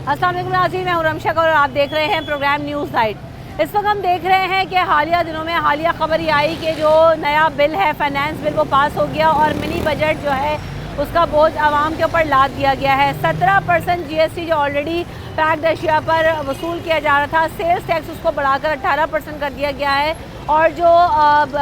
अस्सलाम वालेकुम नाज़रीन, मैं हूं रमशक और आप देख रहे हैं प्रोग्राम न्यूज़ नाइट। इस वक्त हम देख रहे हैं कि हालिया दिनों में हालिया खबर ये आई कि जो नया बिल है फाइनेंस बिल वो पास हो गया और मिनी बजट जो है उसका बोझ आवाम के ऊपर लाद दिया गया है। 17% GST जो ऑलरेडी पैक्ड अशिया पर वसूल किया जा रहा था, सेल्स टैक्स उसको बढ़ाकर 18% कर दिया गया है और जो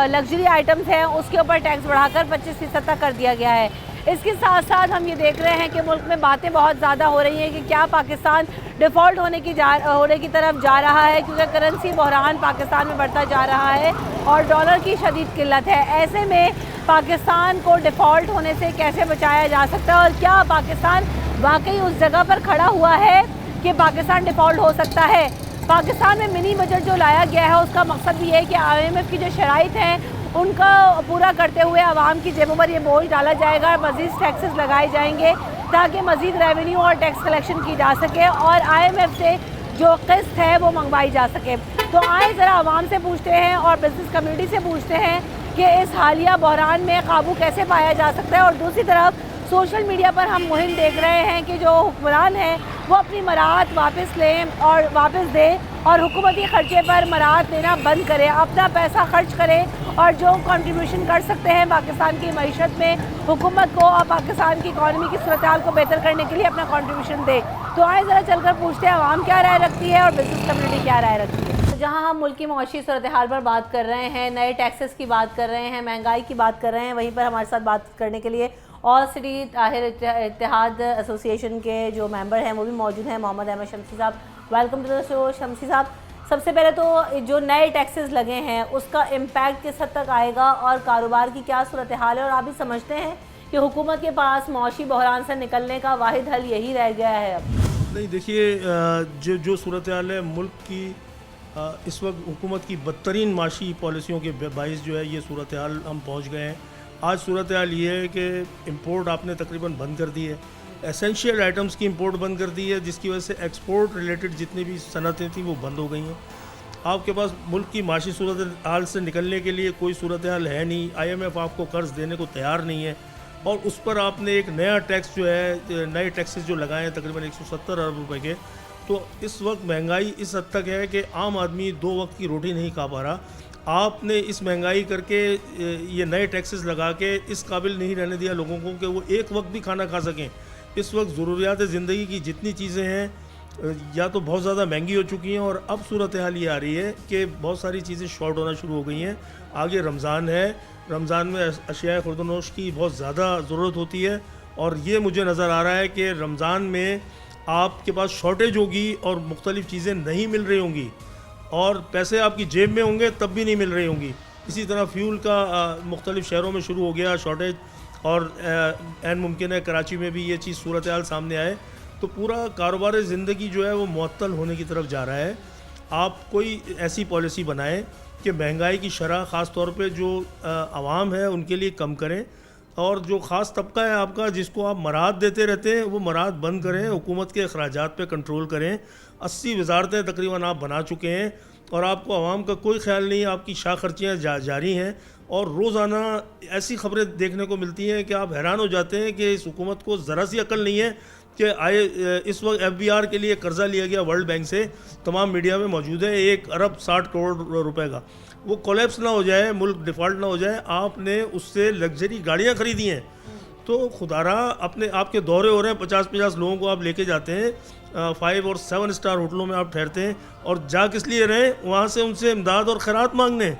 लग्जरी आइटम्स हैं उसके ऊपर टैक्स बढ़ाकर 25% तक कर दिया गया है। इसके साथ साथ हम ये देख रहे हैं कि मुल्क में बातें बहुत ज़्यादा हो रही हैं कि क्या पाकिस्तान डिफ़ॉल्ट होने की तरफ जा रहा है, क्योंकि करेंसी बहरान पाकिस्तान में बढ़ता जा रहा है और डॉलर की शदीद किल्लत है। ऐसे में पाकिस्तान को डिफ़ॉल्ट होने से कैसे बचाया जा सकता है और क्या पाकिस्तान वाकई उस जगह पर खड़ा हुआ है कि पाकिस्तान डिफ़ॉल्ट हो सकता है। पाकिस्तान में मिनी बजट जो लाया गया है उसका मकसद भी है कि IMF की जो शराइत हैं उनका पूरा करते हुए आवाम की जेबों पर ये बोझ डाला जाएगा, मज़ीद टैक्सेस लगाए जाएंगे ताकि मज़ीद रेवेन्यू और टैक्स कलेक्शन की जा सके और IMF से जो किस्त है वो मंगवाई जा सके। तो आए ज़रा आवाम से पूछते हैं और बिज़नेस कम्युनिटी से पूछते हैं कि इस हालिया बहरान में काबू कैसे पाया जा सकता है। और दूसरी तरफ सोशल मीडिया पर हम मुहिम देख रहे हैं कि जो हुक्मरान हैं वो अपनी मराहत वापस लें और वापस दें और हुकूमती ख़र्चे पर मराहत लेना बंद करें, अपना पैसा खर्च करें और जो कंट्रीब्यूशन कर सकते हैं पाकिस्तान की मईशत में हुकूमत को और पाकिस्तान की इकॉनमी की सूरत हाल को बेहतर करने के लिए अपना कंट्रीब्यूशन दें। तो आए ज़रा चलकर पूछते हैं आवाम क्या राय रखती है और बिज़नेस कम्युनिटी क्या राय रखती है। जहाँ हम मुल्क की मौशी सूरत हाल पर बात कर रहे हैं, नए टैक्सेस की बात कर रहे हैं, महंगाई की बात कर रहे हैं, वहीं पर हमारे साथ बात करने के लिए ऑल सिटी ताहिर इत्तेहाद एसोसिएशन के जो मेंबर हैं वो भी मौजूद हैं, Mohammad Ahmad Shamsi sahab. Welcome to the show Shamsi sahab. सबसे पहले तो जो नए टैक्सेस लगे हैं उसका इम्पैक्ट किस हद तक आएगा और कारोबार की क्या सूरत हाल है, और आप भी समझते हैं कि हुकूमत के पास मौशी बहरान से निकलने का वाहिद हल यही रह गया है अब? नहीं, देखिए जो सूरत हाल है मुल्क की इस वक्त हुकूमत की बदतरीन माशी पॉलिसियों के बाइस जो है ये सूरत हाल हम पहुँच गए हैं। आज सूरत हाल ये है कि इंपोर्ट आपने तकरीबन बंद कर दी है, एसेंशियल आइटम्स की इंपोर्ट बंद कर दी है, जिसकी वजह से एक्सपोर्ट रिलेटेड जितनी भी सनतें थी वो बंद हो गई हैं। आपके पास मुल्क की माशी सूरत हाल से निकलने के लिए कोई सूरत हाल है नहीं। IMF आपको कर्ज देने को तैयार नहीं है और उस पर आपने एक नया टैक्स जो है, नए टैक्सेस जो लगाए हैं तकरीबन 170 अरब रुपए के। तो इस वक्त महंगाई इस हद तक है कि आम आदमी 2 वक्त की रोटी नहीं खा पा रहा। आपने इस महंगाई करके ये नए टैक्सेस लगा के इस काबिल नहीं रहने दिया लोगों को कि वो एक वक्त भी खाना खा सकें। इस वक्त ज़रूरियात ज़िंदगी की जितनी चीज़ें हैं या तो बहुत ज़्यादा महंगी हो चुकी हैं और अब सूरत हाल ये आ रही है कि बहुत सारी चीज़ें शॉर्ट होना शुरू हो गई हैं। आगे रमज़ान है, रमज़ान में अशिया खुर्दनोश की बहुत ज़्यादा ज़रूरत होती है और ये मुझे नज़र आ रहा है कि रमज़ान में आपके पास शॉर्टेज होगी और मुख्तलिफ़ चीज़ें नहीं मिल रही होंगी और पैसे आपकी जेब में होंगे तब भी नहीं मिल रही होंगी। इसी तरह फ्यूल का मुख्तलिफ़ शहरों में शुरू हो गया शॉर्टेज और एन मुमकिन है कराची में भी ये चीज़ सूरत हाल सामने आए। तो पूरा कारोबार ज़िंदगी जो है वो मुअत्तल होने की तरफ जा रहा है। आप कोई ऐसी पॉलिसी बनाएं कि महंगाई की शरह ख़ास तौर पे जो आवाम है उनके लिए कम करें और जो ख़ास तबका है आपका जिसको आप मराहत देते रहते हैं वो मराहत बंद करें, हुकूमत के अखराजात पे कंट्रोल करें। 80 वजारतें तकरीबन आप बना चुके हैं और आपको आवाम का कोई ख्याल नहीं, आपकी शाह खर्चियाँ जारी हैं और रोज़ाना ऐसी खबरें देखने को मिलती हैं कि आप हैरान हो जाते हैं कि इस हुकूमत को ज़रा सी अकल नहीं है कि इस वक्त FBR के लिए कर्ज़ा लिया गया वर्ल्ड बैंक से, तमाम मीडिया में मौजूद है, 1 अरब 60 करोड़ रुपए का। वो कोलैप्स ना हो जाए, मुल्क डिफ़ॉल्ट ना हो जाए, आपने उससे लग्जरी गाड़ियाँ ख़रीदी हैं। तो खुदारा अपने आपके दौरे हो रहे हैं, 50-50 लोगों को आप लेके जाते हैं 5 और 7 स्टार होटलों में आप ठहरते हैं और जा किस लिए रहे, वहाँ से उनसे इमदाद और खैरात मांगने।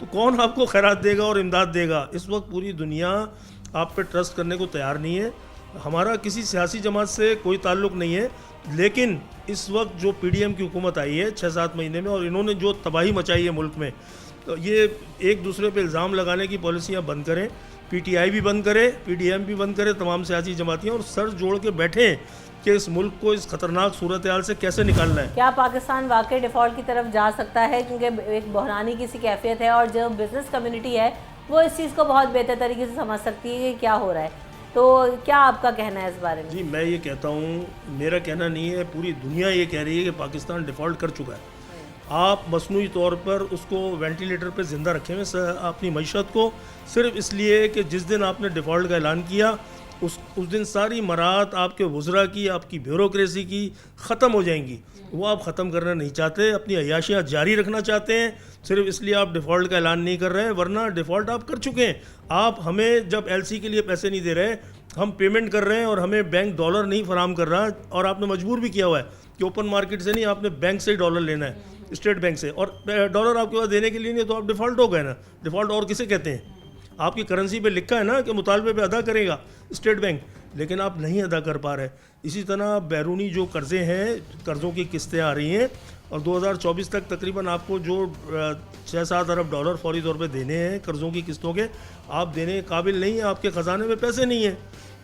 तो कौन आपको खैरात देगा और इमदाद देगा? इस वक्त पूरी दुनिया आप पे ट्रस्ट करने को तैयार नहीं है। हमारा किसी सियासी जमात से कोई ताल्लुक़ नहीं है, लेकिन इस वक्त जो PDM की हुकूमत आई है 6-7 महीने में और इन्होंने जो तबाही मचाई है मुल्क में, तो ये एक दूसरे पे इल्ज़ाम लगाने की पॉलिसियाँ बंद करें, PTI भी बंद करे, PDM भी बंद करे, तमाम सियासी जमातियाँ, और सर जोड़ के बैठें कि इस मुल्क को इस ख़तरनाक सूरत हाल से कैसे निकालना है। क्या पाकिस्तान वाकई डिफ़ॉल्ट की तरफ जा सकता है? क्योंकि एक बहरानी की सी कैफियत है और जो बिज़नेस कम्युनिटी है वो इस चीज़ को बहुत बेहतर तरीके से समझ सकती है कि क्या हो रहा है। तो क्या आपका कहना है इस बारे में? जी, मैं ये कहता हूँ, मेरा कहना नहीं है, पूरी दुनिया ये कह रही है कि पाकिस्तान डिफ़ॉल्ट कर चुका है। आप मसनूई तौर पर उसको वेंटिलेटर पे ज़िंदा रखे हुए अपनी मईशत को, सिर्फ इसलिए कि जिस दिन आपने डिफ़ॉल्ट का ऐलान किया उस दिन सारी मराहत आपके वज़रा की, आपकी ब्यूरोक्रेसी की ख़त्म हो जाएंगी। वो आप ख़त्म करना नहीं चाहते, अपनी अय्याशियाँ जारी रखना चाहते हैं, सिर्फ इसलिए आप डिफ़ॉल्ट का ऐलान नहीं कर रहे हैं, वरना डिफ़ॉल्ट आप कर चुके हैं। आप हमें जब एलसी के लिए पैसे नहीं दे रहे, हम पेमेंट कर रहे हैं और हमें बैंक डॉलर नहीं फराहम कर रहा, और आपने मजबूर भी किया हुआ है कि ओपन मार्केट से नहीं, आपने बैंक से ही डॉलर लेना है, स्टेट बैंक से, और डॉलर आपके पास देने के लिए नहीं, तो आप डिफ़ॉल्ट हो गए ना। डिफ़ॉल्ट और किसे कहते हैं? आपकी करेंसी पे लिखा है ना कि मुतालबे पे अदा करेगा स्टेट बैंक, लेकिन आप नहीं अदा कर पा रहे। इसी तरह बैरूनी जो कर्ज़े हैं, कर्ज़ों की किस्तें आ रही हैं, और 2024 तक तकरीबन आपको जो 6-7 अरब डॉलर फौरी तौर पे देने हैं कर्ज़ों की किस्तों के, आप देने के काबिल नहीं हैं, आपके ख़जाने में पैसे नहीं हैं।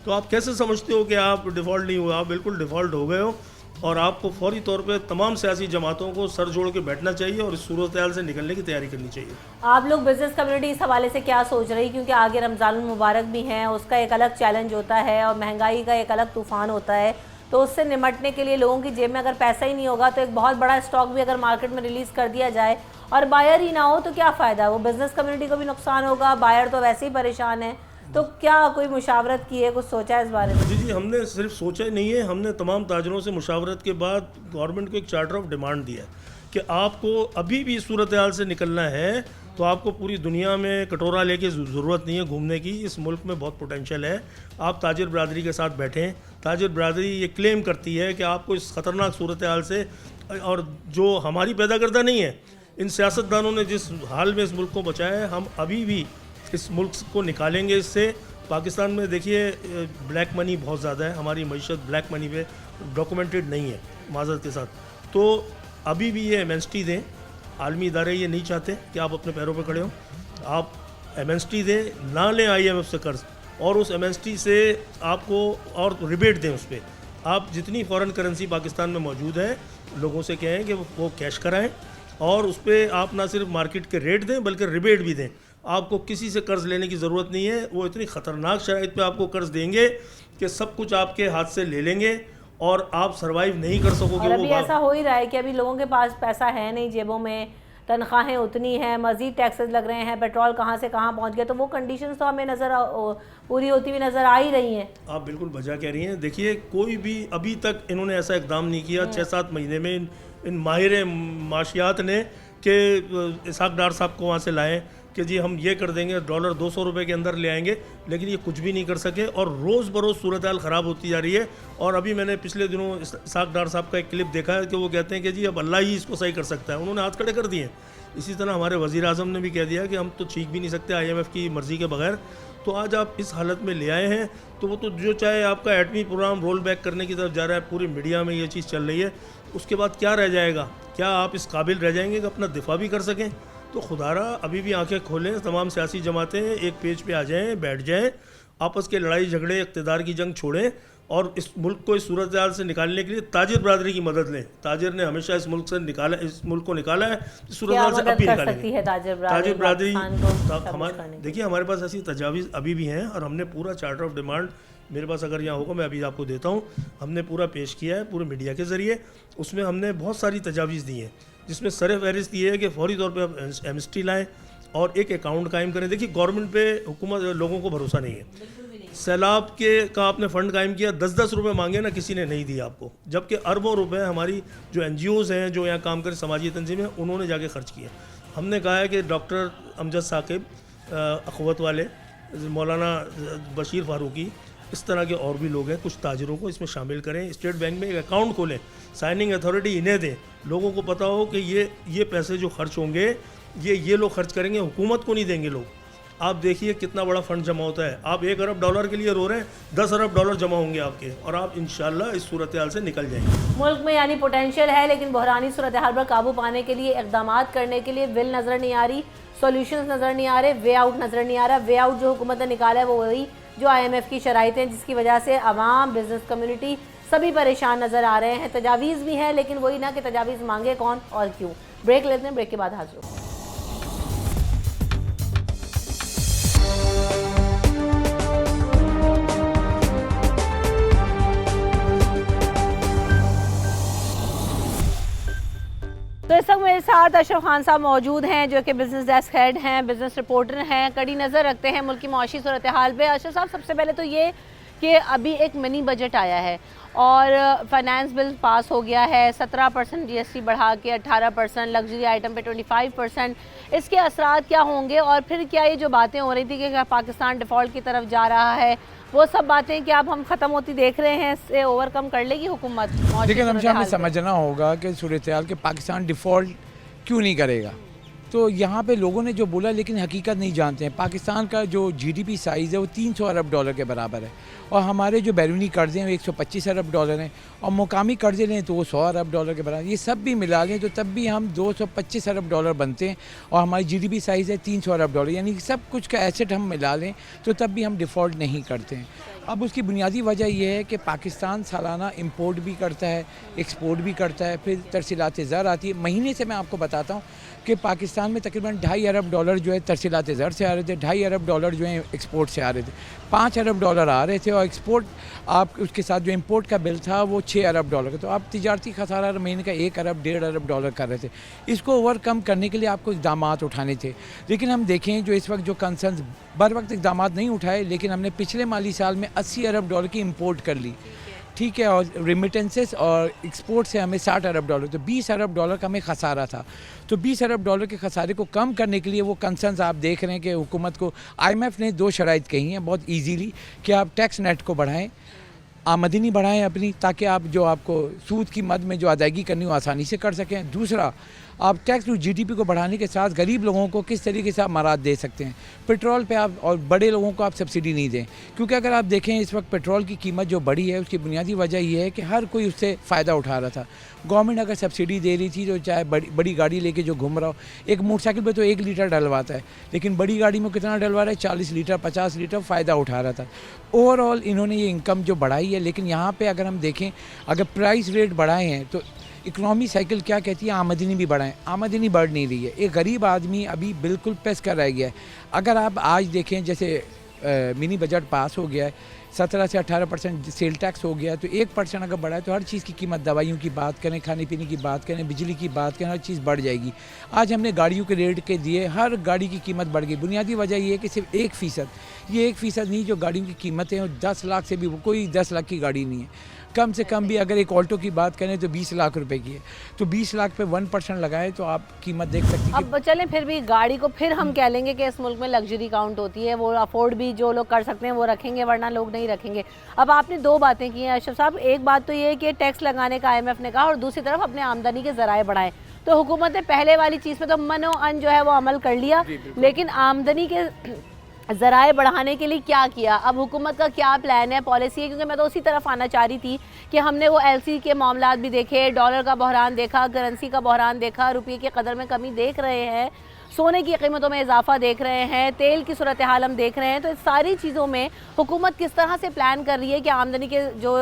तो आप कैसे समझते हो कि आप डिफ़ॉल्ट नहीं हुए? आप बिल्कुल डिफ़ॉल्ट हो गए हो, और आपको फौरी तौर पे तमाम सियासी जमातों को सर जोड़ के बैठना चाहिए और इस सूरत हाल से निकलने की तैयारी करनी चाहिए। आप लोग बिजनेस कम्युनिटी इस हवाले से क्या सोच रही, क्योंकि आगे रमज़ान मुबारक भी हैं, उसका एक अलग चैलेंज होता है और महंगाई का एक अलग तूफ़ान होता है, तो उससे निमटने के लिए लोगों की जेब में अगर पैसा ही नहीं होगा तो एक बहुत बड़ा स्टॉक भी अगर मार्केट में रिलीज़ कर दिया जाए और बायर ही ना हो तो क्या फ़ायदा? वो बिज़नेस कम्युनिटी को भी नुकसान होगा, बायर तो वैसे ही परेशान है। तो क्या कोई मुशावरत की है, कुछ सोचा है इस बारे में? जी, हमने सिर्फ सोचा ही नहीं है, हमने तमाम ताजरों से मुशावरत के बाद गवर्नमेंट को एक चार्टर ऑफ डिमांड दिया है कि आपको अभी भी इस सूरत हाल से निकलना है तो आपको पूरी दुनिया में कटोरा लेके ज़रूरत नहीं है घूमने की। इस मुल्क में बहुत पोटेंशियल है, आप ताजिर बरदरी के साथ बैठें। ताजिर बरदरी ये क्लेम करती है कि आपको इस ख़तरनाक सूरत हाल से, और जो हमारी पैदा करदा नहीं है, इन सियासतदानों ने जिस हाल में इस मुल्क को बचाया है, हम अभी भी इस मुल्क को निकालेंगे इससे। पाकिस्तान में देखिए ब्लैक मनी बहुत ज़्यादा है, हमारी मईशत ब्लैक मनी पे डॉक्यूमेंटेड नहीं है माज़रत के साथ। तो अभी भी ये एमएनएसटी दें, आलमी इदारे ये नहीं चाहते कि आप अपने पैरों पे खड़े हो, आप एमएनएसटी दें, ना लें आईएमएफ से कर्ज, और उस एमएनएसटी से आपको और रिबेट दें उस पर। आप जितनी फ़ॉरेन करेंसी पाकिस्तान में मौजूद है लोगों से कहें कि वो कैश कराएँ, और उस पर आप ना सिर्फ मार्केट के रेट दें बल्कि रिबेट भी दें। आपको किसी से कर्ज़ लेने की ज़रूरत नहीं है, वो इतनी ख़तरनाक शराइत पे आपको कर्ज़ देंगे कि सब कुछ आपके हाथ से ले लेंगे और आप सर्वाइव नहीं कर सकोगे। और अभी ऐसा हो ही रहा है कि अभी लोगों के पास पैसा है नहीं जेबों में, तनख्वाहें उतनी हैं, मज़ीद टैक्सेस लग रहे हैं, पेट्रोल कहाँ से कहाँ पहुँच गया, तो वो कंडीशंस तो हमें पूरी होती हुई नज़र आ ही रही हैं। आप बिल्कुल बजा कह रही हैं। देखिए कोई भी अभी तक इन्होंने ऐसा इकदाम नहीं किया 6-7 महीने में इन माहिर माशियात ने कि इसहाक डार साहब को वहाँ से लाएँ कि जी हम ये कर देंगे, डॉलर 200 रुपये के अंदर ले आएंगे, लेकिन ये कुछ भी नहीं कर सके और रोज़ बरोज़ सूरत हाल ख़राब होती जा रही है। और अभी मैंने पिछले दिनों इसहाक डार साहब का एक क्लिप देखा है कि वो कहते हैं कि जी अब अल्लाह ही इसको सही कर सकता है, उन्होंने हाथ खड़े कर दिए। इसी तरह हमारे वज़ीर आज़म ने भी कह दिया कि हम तो छींक भी नहीं सकते IMF की मर्ज़ी के बगैर। तो आज आप इस हालत में ले आए हैं, तो वो तो जो चाहे आपका एटमी प्रोग्राम रोल बैक करने की तरफ जा रहा है, पूरी मीडिया में ये चीज़ चल रही है, उसके बाद क्या रह जाएगा? क्या आप इस काबिल रह जाएंगे कि अपना दिफा भी कर सकें? तो खुदारा अभी भी आंखें खोलें, तमाम सियासी जमातें एक पेज पे आ जाएं, बैठ जाएं, आपस के लड़ाई झगड़े इक़्तिदार की जंग छोड़ें और इस मुल्क को इस सूरत हाल से निकालने के लिए ताजिर बरदरी की मदद लें। ताजिर ने हमेशा इस मुल्क से निकाला, इस मुल्क को निकाला है, इस सूरत हाल से अब भी निकालेंगे। ताजिर बरदरी हमारे, देखिए हमारे पास ऐसी तजावीज़ अभी भी हैं और हमने पूरा चार्टर ऑफ डिमांड, मेरे पास अगर यहाँ होगा मैं अभी आपको देता हूँ, हमने पूरा पेश किया है पूरे मीडिया के ज़रिए। उसमें हमने बहुत सारी तजावीज़ दी हैं, जिसमें सर फहरिस्त ये है कि फौरी तौर पे आप एमएसटी लाएँ और एक अकाउंट कायम करें। देखिए गवर्नमेंट पे हुकूमत लोगों को भरोसा नहीं है। सैलाब के का आपने फ़ंड कायम किया, 10-10 रुपये मांगे ना, किसी ने नहीं दिया आपको, जबकि अरबों रुपए हमारी जो NGOs हैं, जो यहाँ काम करें समाजी तंजीमें, उन्होंने जाके खर्च किए। हमने कहा है कि डॉक्टर अमजद साकिब अखवत वाले, मौलाना बशीर फारूकी, इस तरह के और भी लोग हैं, कुछ ताजरों को इसमें शामिल करें, स्टेट बैंक में एक अकाउंट खोलें, साइनिंग अथॉरिटी इन्हें दें, लोगों को पता हो कि ये पैसे जो खर्च होंगे ये लोग खर्च करेंगे, हुकूमत को नहीं देंगे लोग। आप देखिए कितना बड़ा फंड जमा होता है। आप 1 अरब डॉलर के लिए रो रहे हैं, 10 अरब डॉलर जमा होंगे आपके, और आप इंशाल्लाह इस सूरत हाल से निकल जाएंगे। मुल्क में यानी पोटेंशियल है, लेकिन बहरानी सूरत हाल पर काबू पाने के लिए इक़दाम करने के लिए विल नज़र नहीं आ रही, सॉल्यूशंस नज़र नहीं आ रहे, वे आउट नज़र नहीं आ रहा। वे आउट जो हुकूमत ने निकाला है वो वही जो IMF की शराइतें हैं, जिसकी वजह से आवाम, बिजनेस कम्युनिटी सभी परेशान नज़र आ रहे हैं। तजावीज़ भी हैं, लेकिन वही ना कि तजावीज़ मांगे कौन और क्यों। ब्रेक लेते हैं, ब्रेक के बाद हाजिर होंगे। तो इस वक्त मेरे साथ अशरफ खान साहब मौजूद हैं, जो कि बिज़नेस डेस्क हेड हैं, बिज़नेस रिपोर्टर हैं, कड़ी नज़र रखते हैं मुल्क की मुआशी सूरत हाल पे। अशरफ साहब, सबसे पहले तो ये कि अभी एक मिनी बजट आया है और फाइनेंस बिल पास हो गया है, 17% GST बढ़ा के 18%, लग्जरी आइटम पे 25%, इसके असरात क्या होंगे और फिर क्या ये जो बातें हो रही थी कि पाकिस्तान डिफ़ॉल्ट की तरफ जा रहा है, वो सब बातें क्या अब हम ख़त्म होती देख रहे हैं, इससे ओवरकम कर लेगी हुकूमत? लेकिन हमें समझना होगा कि सूरत हाल के पाकिस्तान डिफ़ॉल्ट क्यों नहीं करेगा। तो यहाँ पे लोगों ने जो बोला लेकिन हकीकत नहीं जानते हैं। पाकिस्तान का जो GDP साइज़ है वो 300 अरब डॉलर के बराबर है और हमारे जो बैरूनी कर्ज़े हैं वो 125 अरब डॉलर हैं और मुकामी कर्ज़े लें तो वो 100 अरब डॉलर के बराबर। ये सब भी मिला लें तो तब भी हम 225 अरब डॉलर बनते हैं और हमारी GDP साइज़ है 300 अरब डॉलर, यानी सब कुछ का एसेट हम मिला लें तो तब भी हम डिफ़ॉल्ट नहीं करते हैं। अब उसकी बुनियादी वजह यह है कि पाकिस्तान सालाना इंपोर्ट भी करता है, एक्सपोर्ट भी करता है, फिर तरसीलात ज़र आती है। महीने से मैं आपको बताता हूँ कि पाकिस्तान में तकरीबन 2.5 अरब डॉलर जो है तरसीलात ज़र से आ रहे थे, 2.5 अरब डॉलर जो है एक्सपोर्ट से आ रहे थे, 5 अरब डॉलर आ रहे थे और एक्सपोर्ट आप उसके साथ जो इंपोर्ट का बिल था वो 6 अरब डॉलर का। तो आप तिजारती खसारा महीने का 1 अरब 1.5 अरब डॉलर कर रहे थे। इसको ओवरकम करने के लिए आपको इक़दाम उठाने थे, लेकिन हम देखें जो इस वक्त जो कंसर्न बर वक्त इक़दाम नहीं उठाए, लेकिन हमने पिछले माली साल में 80 अरब डॉलर की इंपोर्ट कर ली, ठीक है, और रेमिटेंसेस और एक्सपोर्ट से हमें 60 अरब डॉलर, तो 20 अरब डॉलर का हमें खसारा था। तो 20 अरब डॉलर के खसारे को कम करने के लिए वो कंसर्न्स आप देख रहे हैं कि हुकूमत को IMF ने 2 शराइत कही हैं बहुत ईजीली कि आप टैक्स नेट को बढ़ाएं, आमदनी बढ़ाएं अपनी, ताकि आप जो आपको सूद की मद में जो अदायगी करनी हो आसानी से कर सकें। दूसरा, आप टैक्स टू GDP को बढ़ाने के साथ गरीब लोगों को किस तरीके से आप मराद दे सकते हैं। पेट्रोल पे आप और बड़े लोगों को आप सब्सिडी नहीं दें, क्योंकि अगर आप देखें इस वक्त पेट्रोल की कीमत जो बढ़ी है उसकी बुनियादी वजह यह है कि हर कोई उससे फ़ायदा उठा रहा था। गवर्नमेंट अगर सब्सिडी दे रही थी तो चाहे बड़ी गाड़ी लेके जो घूम रहा हो, एक मोटरसाइकिल पे तो 1 लीटर डलवाता है, लेकिन बड़ी गाड़ी में कितना डलवा रहा है, 40 लीटर 50 लीटर फ़ायदा उठा रहा था। ओवरऑल इन्होंने ये इनकम जो बढ़ाई है, लेकिन यहाँ पर अगर हम देखें अगर प्राइस रेट बढ़ाए हैं तो इकनॉमी साइकिल क्या कहती है, आमदनी भी बढ़ाएं। आमदनी बढ़ नहीं रही है, एक गरीब आदमी अभी बिल्कुल पेस कर रह गया है। अगर आप आज देखें जैसे मिनी बजट पास हो गया है, 17 से 18% सेल टैक्स हो गया, तो 1% अगर बढ़ा है तो हर चीज़ की कीमत, दवाइयों की बात करें, खाने पीने की बात करें, बिजली की बात करें, हर चीज़ बढ़ जाएगी। आज हमने गाड़ियों के रेट के दिए, हर गाड़ी की कीमत बढ़ गई। बुनियादी वजह ये है कि सिर्फ 1%, ये 1% नहीं, जो गाड़ियों की कीमतें हैं 10 लाख से भी कोई 10 लाख की गाड़ी नहीं है। कम से कम भी अगर एक ऑल्टो की बात करें तो 20 लाख रुपए की है, तो 20 लाख पे 1% लगाए तो आप कीमत देख सकती हैं। अब चलें, फिर भी गाड़ी को फिर हम कह लेंगे कि इस मुल्क में लग्जरी काउंट होती है, वो अफोर्ड भी जो लोग कर सकते हैं वो रखेंगे, वरना लोग नहीं रखेंगे। अब आपने 2 बातें की हैं अशरफ साहब, एक बात तो ये है कि टैक्स लगाने का IMF ने कहा और दूसरी तरफ अपने आमदनी के ज़राए बढ़ाएं। तो हुकूमत ने पहले वाली चीज़ पे तो मनो अन जो है वो अमल कर लिया, लेकिन आमदनी के ज़राए बढ़ाने के लिए क्या किया? अब हुकूमत का क्या प्लान है, पॉलिसी है? क्योंकि मैं तो उसी तरफ आना चाह रही थी कि हमने वो LC के मामलात भी देखे, डॉलर का बहरान देखा, करेंसी का बहरान देखा, रुपये की कदर में कमी देख रहे हैं, सोने की कीमतों में इजाफा देख रहे हैं, तेल की सूरत हाल हम देख रहे हैं। तो इस सारी चीज़ों में हुकूमत किस तरह से प्लान कर रही है कि आमदनी के जो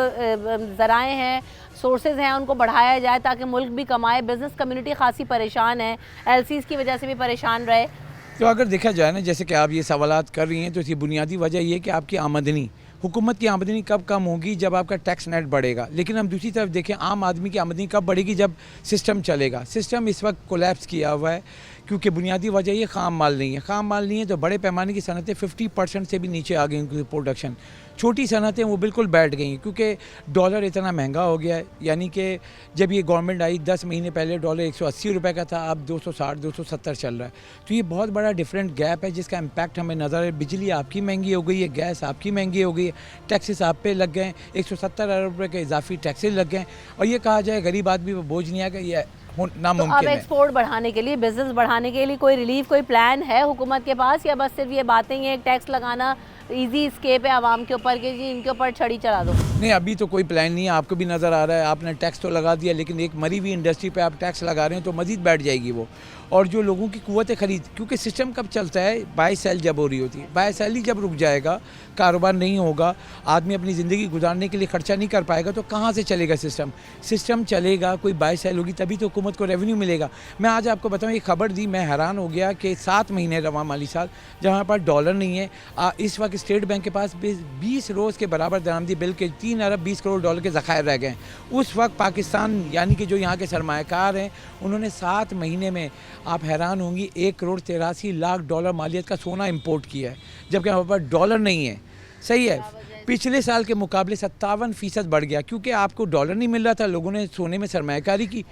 ज़राए हैं, सोर्सेज हैं, उनको बढ़ाया जाए ताकि मुल्क भी कमाए। बिज़नेस कम्युनिटी खासी परेशान है, LCs की वजह से भी परेशान रहे। तो अगर देखा जाए ना, जैसे कि आप ये सवालात कर रही हैं, तो इसकी बुनियादी वजह ये है कि आपकी आमदनी, हुकूमत की आमदनी कब कम होगी, जब आपका टैक्स नेट बढ़ेगा। लेकिन हम दूसरी तरफ देखें, आम आदमी की आमदनी कब बढ़ेगी, जब सिस्टम चलेगा। सिस्टम इस वक्त कोलैप्स किया हुआ है, क्योंकि बुनियादी वजह ये ख़ाम माल नहीं है। ख़ाम माल नहीं है तो बड़े पैमाने की सनतें 50% से भी नीचे आ गई उनकी प्रोडक्शन। छोटी सनतें वो बिल्कुल बैठ गई क्योंकि डॉलर इतना महंगा हो गया है। यानी कि जब ये गवर्नमेंट आई 10 महीने पहले डॉलर 180 रुपये का था, अब 260 270 चल रहा है। तो ये बहुत बड़ा डिफरेंट गैप है जिसका इम्पैक्ट हमें नज़र है। बिजली आपकी महंगी हो गई है, गैस आपकी महंगी हो गई है, टैक्सेस आप पे लग गए, 170 अरब रुपये के इजाफी टैक्सेस लग गए, और ये कहा जाए गरीब आदमी पर बोझ नहीं आएगा, ये नामुमकिन है। अब एक्सपोर्ट बढ़ाने के लिए, बिजनेस बढ़ाने के लिए कोई रिलीफ, कोई प्लान है हुकूमत के पास, या बस सिर्फ ये बातें ही, एक टैक्स लगाना इजी स्केप है आवाम के ऊपर कि जी इनके ऊपर छड़ी चढ़ा दो? नहीं, अभी तो कोई प्लान नहीं है। आपको भी नज़र आ रहा है, आपने टैक्स तो लगा दिया, लेकिन एक मरी हुई इंडस्ट्री पे आप टैक्स लगा रहे हैं तो मज़ीद बैठ जाएगी वो। और जो लोगों की कुव्वत खरीद, क्योंकि सिस्टम कब चलता है, बाय सेल जब हो रही होती है, बाय सेल ही जब रुक जाएगा, कारोबार नहीं होगा, आदमी अपनी ज़िंदगी गुजारने के लिए ख़र्चा नहीं कर पाएगा, तो कहाँ से चलेगा सिस्टम? सिस्टम चलेगा, कोई बाय सेल होगी तभी तो हुकूमत को रेवेन्यू मिलेगा। मैं आज आपको बताऊँ, एक खबर दी, मैं हैरान हो गया कि 7 महीने रवा माली साल जहाँ पर डॉलर नहीं है, इस वक्त स्टेट बैंक के पास 20 रोज़ के बराबर दरामदी बिल के 3 अरब 20 करोड़ डॉलर के ज़खायर रह गए। उस वक्त पाकिस्तान यानी कि जो यहाँ के सरमायाकार हैं, उन्होंने 7 महीने में, आप हैरान होंगी, 1 करोड़ 83 लाख डॉलर मालियत का सोना इंपोर्ट किया है, जबकि हमारे पास डॉलर नहीं है। सही है, पिछले साल के मुकाबले 57% बढ़ गया, क्योंकि आपको डॉलर नहीं मिल रहा था, लोगों ने सोने में सरमायाकारी की,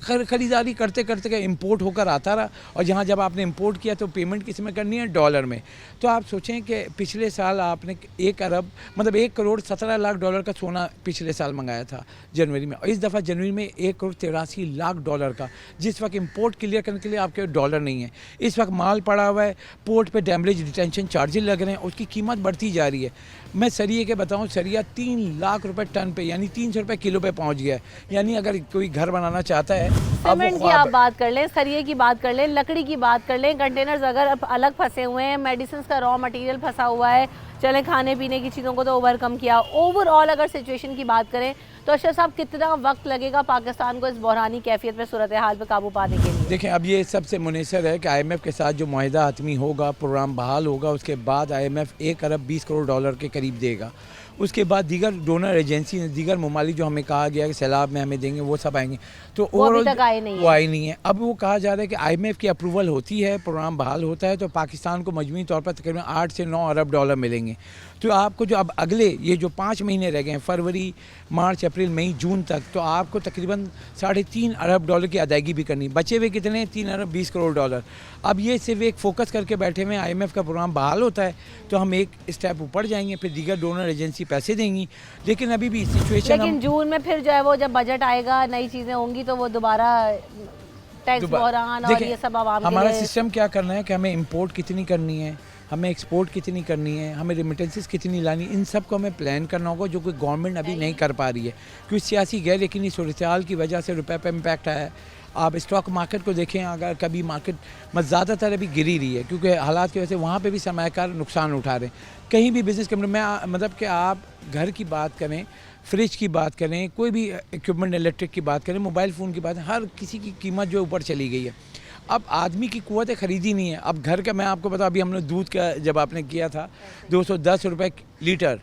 खरीदारी करते करते इंपोर्ट होकर आता रहा, और जहाँ जब आपने इंपोर्ट किया तो पेमेंट किस में करनी है, डॉलर में। तो आप सोचें कि पिछले साल आपने 1 अरब मतलब 1 करोड़ 17 लाख डॉलर का सोना पिछले साल मंगाया था जनवरी में, और इस दफ़ा जनवरी में 1 करोड़ 83 लाख डॉलर का, जिस वक्त इंपोर्ट क्लियर करने के लिए आपके डॉलर नहीं है। इस वक्त माल पड़ा हुआ है, पोर्ट पे डैमरेज डिटेंशन चार्जेस लग रहे हैं, उसकी कीमत बढ़ती जा रही है। मैं सरिये के बताऊं, सरिया 3 लाख रुपए टन पे यानी 300 रुपये किलो पे पहुंच गया है। यानी अगर कोई घर बनाना चाहता है, सीमेंट की आप बात कर लें, सरिये की बात कर लें, लकड़ी की बात कर लें, कंटेनर्स अगर अब अलग फंसे हुए हैं, मेडिसिन का रॉ मटेरियल फंसा हुआ है, चले खाने पीने की चीज़ों को तो ओवरकम किया, ओवरऑल अगर सिचुएशन की बात करें तो अशरफ साहब कितना वक्त लगेगा पाकिस्तान को इस बहरानी कैफियत में, सूरत हाल पे काबू पाने के लिए? देखें, अब ये सबसे मुनसर है कि IMF के साथ जो मुआहिदा हतमी होगा, प्रोग्राम बहाल होगा, उसके बाद IMF 1 अरब 20 करोड़ डॉलर के करीब देगा। उसके बाद दीगर डोनर एजेंसी, दीगर ममालिक जो हमें कहा गया कि सैलाब में हमें देंगे, वो सब आएंगे, तो वो अभी तक आए नहीं है। वो आई नहीं है। अब वो कहा जा रहा है कि IMF की अप्रूवल होती है, प्रोग्राम बहाल होता है, तो पाकिस्तान को मजमूई तौर पर तकरीबन 8 से 9 अरब डॉलर मिलेंगे। तो आपको जो अब अगले ये जो 5 महीने रह गए हैं, फरवरी, मार्च, अप्रैल, मई, जून तक, तो आपको तकरीबन 3.5 अरब डॉलर की अदायगी भी करनी। बचे हुए कितने? 3 अरब 20 करोड़ डॉलर। अब ये सिर्फ एक फोकस करके बैठे हुए IMF का प्रोग्राम बहाल होता है तो हम एक स्टेप ऊपर जाएंगे, फिर दीगर डोनर एजेंसी पैसे देंगी। लेकिन अभी भी सिचुएशन, लेकिन जून में फिर जो है वो जब बजट आएगा, नई चीज़ें होंगी, तो वो दोबारा टैक्स बहरान और ये सब आवाम के हमारा लिए सिस्टम क्या करना है कि हमें इंपोर्ट कितनी करनी है, हमें एक्सपोर्ट कितनी करनी है, हमें रेमिटेंसेस कितनी लानी, इन सब को हमें प्लान करना होगा, जो कोई गवर्नमेंट अभी नहीं कर पा रही है, क्योंकि सियासी गैर यकीनी सूरत-ए-हाल की वजह से रुपए पे इम्पैक्ट आया है। आप स्टॉक मार्केट को देखें, अगर कभी मार्केट ज़्यादातर अभी गिरी रही है, क्योंकि हालात की वजह से वहाँ पे भी सरमायाकार नुकसान उठा रहे हैं। कहीं भी बिज़नेस कंपनी में मतलब कि आप घर की बात करें, फ्रिज की बात करें, कोई भी इक्विपमेंट इलेक्ट्रिक की बात करें, मोबाइल फ़ोन की बात, हर किसी की कीमत जो ऊपर चली गई है। अब आदमी की कुव्वत खरीदी नहीं है। अब घर का मैं आपको बताऊं, अभी हमने दूध का जब आपने किया था 210 रुपये लीटर,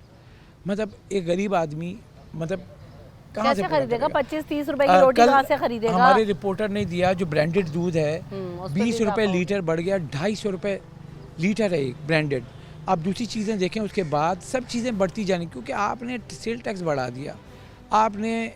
मतलब एक गरीब आदमी मतलब कहाँ से खरीदेगा? 25-30 रुपए की रोटी कहाँ से खरीदेगा? हमारे रिपोर्टर ने दिया जो ब्रांडेड दूध है 20 रुपये लीटर बढ़ गया, 250 रुपये लीटर है एक ब्रांडेड। आप दूसरी चीज़ें देखें, उसके बाद सब चीज़ें बढ़ती जानी, क्योंकि आपने सेल टैक्स बढ़ा दिया, आपने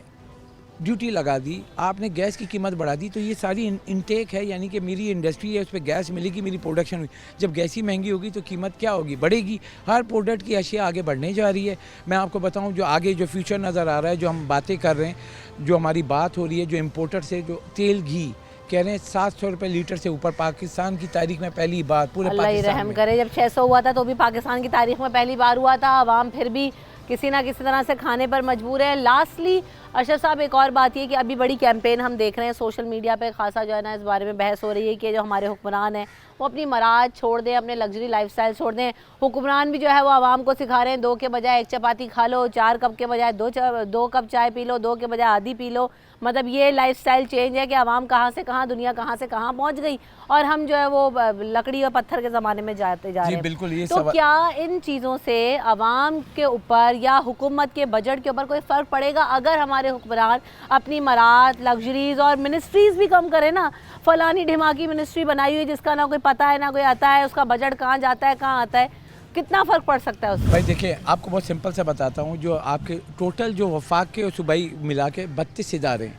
ड्यूटी लगा दी, आपने गैस की कीमत बढ़ा दी। तो ये सारी इनटेक है, यानी कि मेरी इंडस्ट्री है, उस पर गैस मिलेगी, मेरी प्रोडक्शन हुई। जब गैस ही महंगी होगी तो कीमत क्या होगी? बढ़ेगी। हर प्रोडक्ट की अशिया आगे बढ़ने जा रही है। मैं आपको बताऊं, जो आगे जो फ्यूचर नज़र आ रहा है, जो हम बातें कर रहे हैं, जो हमारी बात हो रही है, जो इम्पोर्टर से जो तेल घी कह रहे हैं 700 रुपये लीटर से ऊपर, पाकिस्तान की तारीख में पहली बार पूरे पाकिस्तान रहम करे। जब 600 हुआ था तो भी पाकिस्तान की तारीख में पहली बार हुआ था। आवाम फिर भी किसी ना किसी तरह से खाने पर मजबूर है। लास्टली अशरफ साहब, एक और बात ये कि अभी बड़ी कैंपेन हम देख रहे हैं सोशल मीडिया पे, खासा जो है ना इस बारे में बहस हो रही है कि जो हमारे हुक्मरान हैं वो अपनी मराज छोड़ दें, अपने लग्जरी लाइफस्टाइल छोड़ दें। हुक्मरान भी जो है वो आवाम को सिखा रहे हैं 2 के बजाय 1 चपाती खा लो, 4 कप के बजाय 2 कप चाय पी लो, 2 के बजाय आधी पी लो। मतलब ये लाइफस्टाइल चेंज है कि आवाम कहाँ से कहाँ, दुनिया कहाँ से कहाँ पहुँच गई, और हम जो है वो लकड़ी और पत्थर के ज़माने में जाते जा रहे हैं। बिल्कुल। ये तो क्या इन चीज़ों से आवाम के ऊपर या हुकूमत के बजट के ऊपर कोई फ़र्क पड़ेगा अगर हमारे हुक्मरान अपनी मरात, लग्जरीज और मिनिस्ट्रीज़ भी कम करें ना? फलानी ढिमाकी मिनिस्ट्री बनाई हुई है जिसका ना कोई पता है ना कोई आता है, उसका बजट कहाँ जाता है कहाँ आता है, कितना फ़र्क पड़ सकता है उसमें? भाई देखिए, आपको बहुत सिंपल से बताता हूँ, जो आपके टोटल जो वफाक के और सूबाई मिला के 32 इदारे हैं,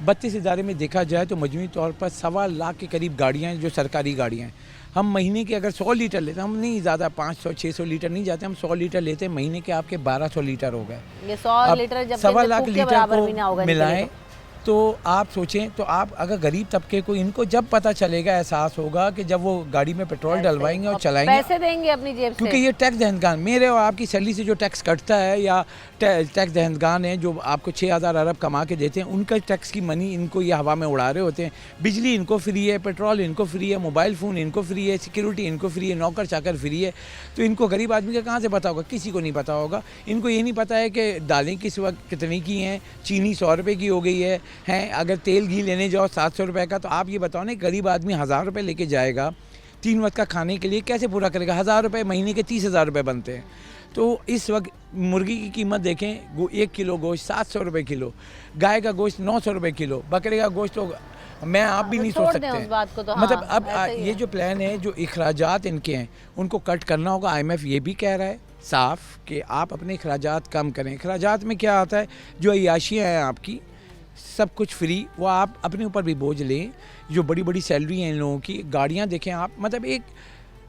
32 इदारे में देखा जाए तो मजमूई तौर पर 1.25 लाख के करीब गाड़ियाँ हैं जो सरकारी गाड़ियाँ हैं। हम महीने के अगर 100 लीटर लेते हैं, हम नहीं ज़्यादा 500-600 लीटर नहीं जाते, हम 100 लीटर लेते हैं, महीने के आपके 1200 लीटर हो गए। ये 100 लीटर जब 1.25 लाख लीटर को मिलाएं तो आप सोचें, तो आप अगर गरीब तबके को, इनको जब पता चलेगा, एहसास होगा कि जब वो गाड़ी में पेट्रोल डलवाएंगे और चलाएंगे, पैसे देंगे अपनी जेब से, क्योंकि ये टैक्स दहनगान, मेरे और आपकी सैलरी से जो टैक्स कटता है, या टैक्स दहनगान है जो आपको 6000 अरब कमा के देते हैं, उनका टैक्स की मनी इनको ये हवा में उड़ा रहे होते हैं। बिजली इनको फ्री है, पेट्रोल इनको फ्री है, मोबाइल फ़ोन इनको फ्री है, सिक्योरिटी इनको फ्री है, नौकर चाकर फ्री है। तो इनको गरीब आदमी का कहाँ से पता होगा? किसी को नहीं पता होगा। इनको ये नहीं पता है कि दालें किस वक्त कितनी की हैं, चीनी 100 रुपये की हो गई है। अगर तेल घी लेने जाओ 700 रुपये का, तो आप ये बताओ ना, गरीब आदमी 1000 रुपये लेके जाएगा 3 वक्त का खाने के लिए, कैसे पूरा करेगा? 1000 रुपये महीने के 30,000 रुपये बनते हैं। तो इस वक्त मुर्गी की कीमत देखें, 1 किलो गोश्त 700 रुपये किलो, गाय का गोश्त 900 रुपये किलो, बकरे का गोश्त तो मैं आप भी नहीं सोच सकते उस बात को। तो मतलब अब ये जो प्लान है, जो इखराजात इनके हैं, उनको कट करना होगा। IMF ये भी कह रहा है, साफ कि आप अपने अखराजात कम करें। अखराजात में क्या आता है, जो अय्याशियाँ हैं आपकी, सब कुछ फ्री, वो आप अपने ऊपर भी बोझ लें। जो बड़ी बड़ी सैलरी हैं इन लोगों की, गाड़ियाँ देखें आप, मतलब एक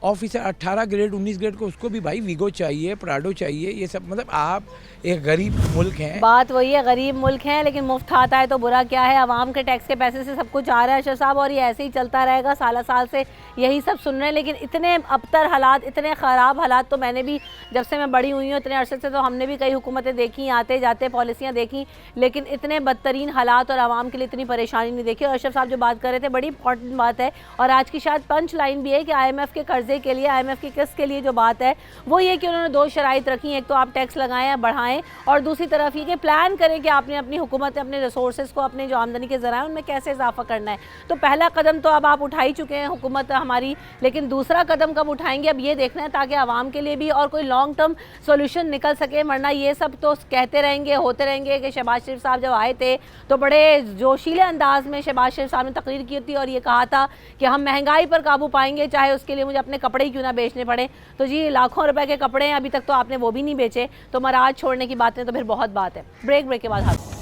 ऑफिसर 18 ग्रेड 19 ग्रेड को, उसको भी भाई वीगो चाहिए, प्राडो चाहिए, ये सब। मतलब आप एक गरीब मुल्क हैं। बात वही है, गरीब मुल्क है, लेकिन मुफ्त आता है तो बुरा क्या है। आवाम के टैक्स के पैसे से सब कुछ आ रहा है अशरफ साहब, और ये ऐसे ही चलता रहेगा। साल साल से यही सब सुन रहे हैं। लेकिन इतने अबतर हालात, इतने ख़राब हालात तो मैंने भी, जब से मैं बड़ी हुई हूँ इतने अरसे से, तो हमने भी कई हुकूमतें देखी, आते जाते पॉलिसियाँ देखी, लेकिन इतने बदतरीन हालात और आवाम के लिए इतनी परेशानी नहीं देखी। और अशरफ साहब जो बात कर रहे थे, बड़ी इंपॉर्टेंट बात है, और आज की शायद पंच लाइन भी है कि IMF के कर्जे के लिए, IMF की किस्त के लिए जो बात है वो ये कि उन्होंने 2 शराइत रखी। एक तो आप टैक्स लगाएं या बढ़ाएं, और दूसरी तरफ ये कि प्लान करें कि आपने अपनी हुकूमत, अपने रिसोर्सेज को, अपने जो आमदनी के ज़राए उनमें कैसे इजाफा करना है। तो पहला कदम तो अब आप उठा ही चुके हैं हुकूमत हमारी, लेकिन दूसरा कदम कब उठाएंगे अब ये देखना है, ताकि आवाम के लिए भी और कोई लॉन्ग टर्म सोल्यूशन निकल सके। वरना ये सब तो कहते रहेंगे, होते रहेंगे। कि शहबाज शरीफ साहब जब आए थे तो बड़े जोशीले अंदाज में शहबाज शरीफ साहब ने तकरीर की थी और ये कहा था कि हम महंगाई पर काबू पाएंगे, चाहे उसके लिए मुझे अपने कपड़े ही क्यों ना बेचने पड़े। तो जी लाखों रुपए के कपड़े हैं, अभी तक तो आपने वो भी नहीं बेचे, तो मराज छोड़ने की बातें तो फिर बहुत बात है। ब्रेक के बाद हाथ।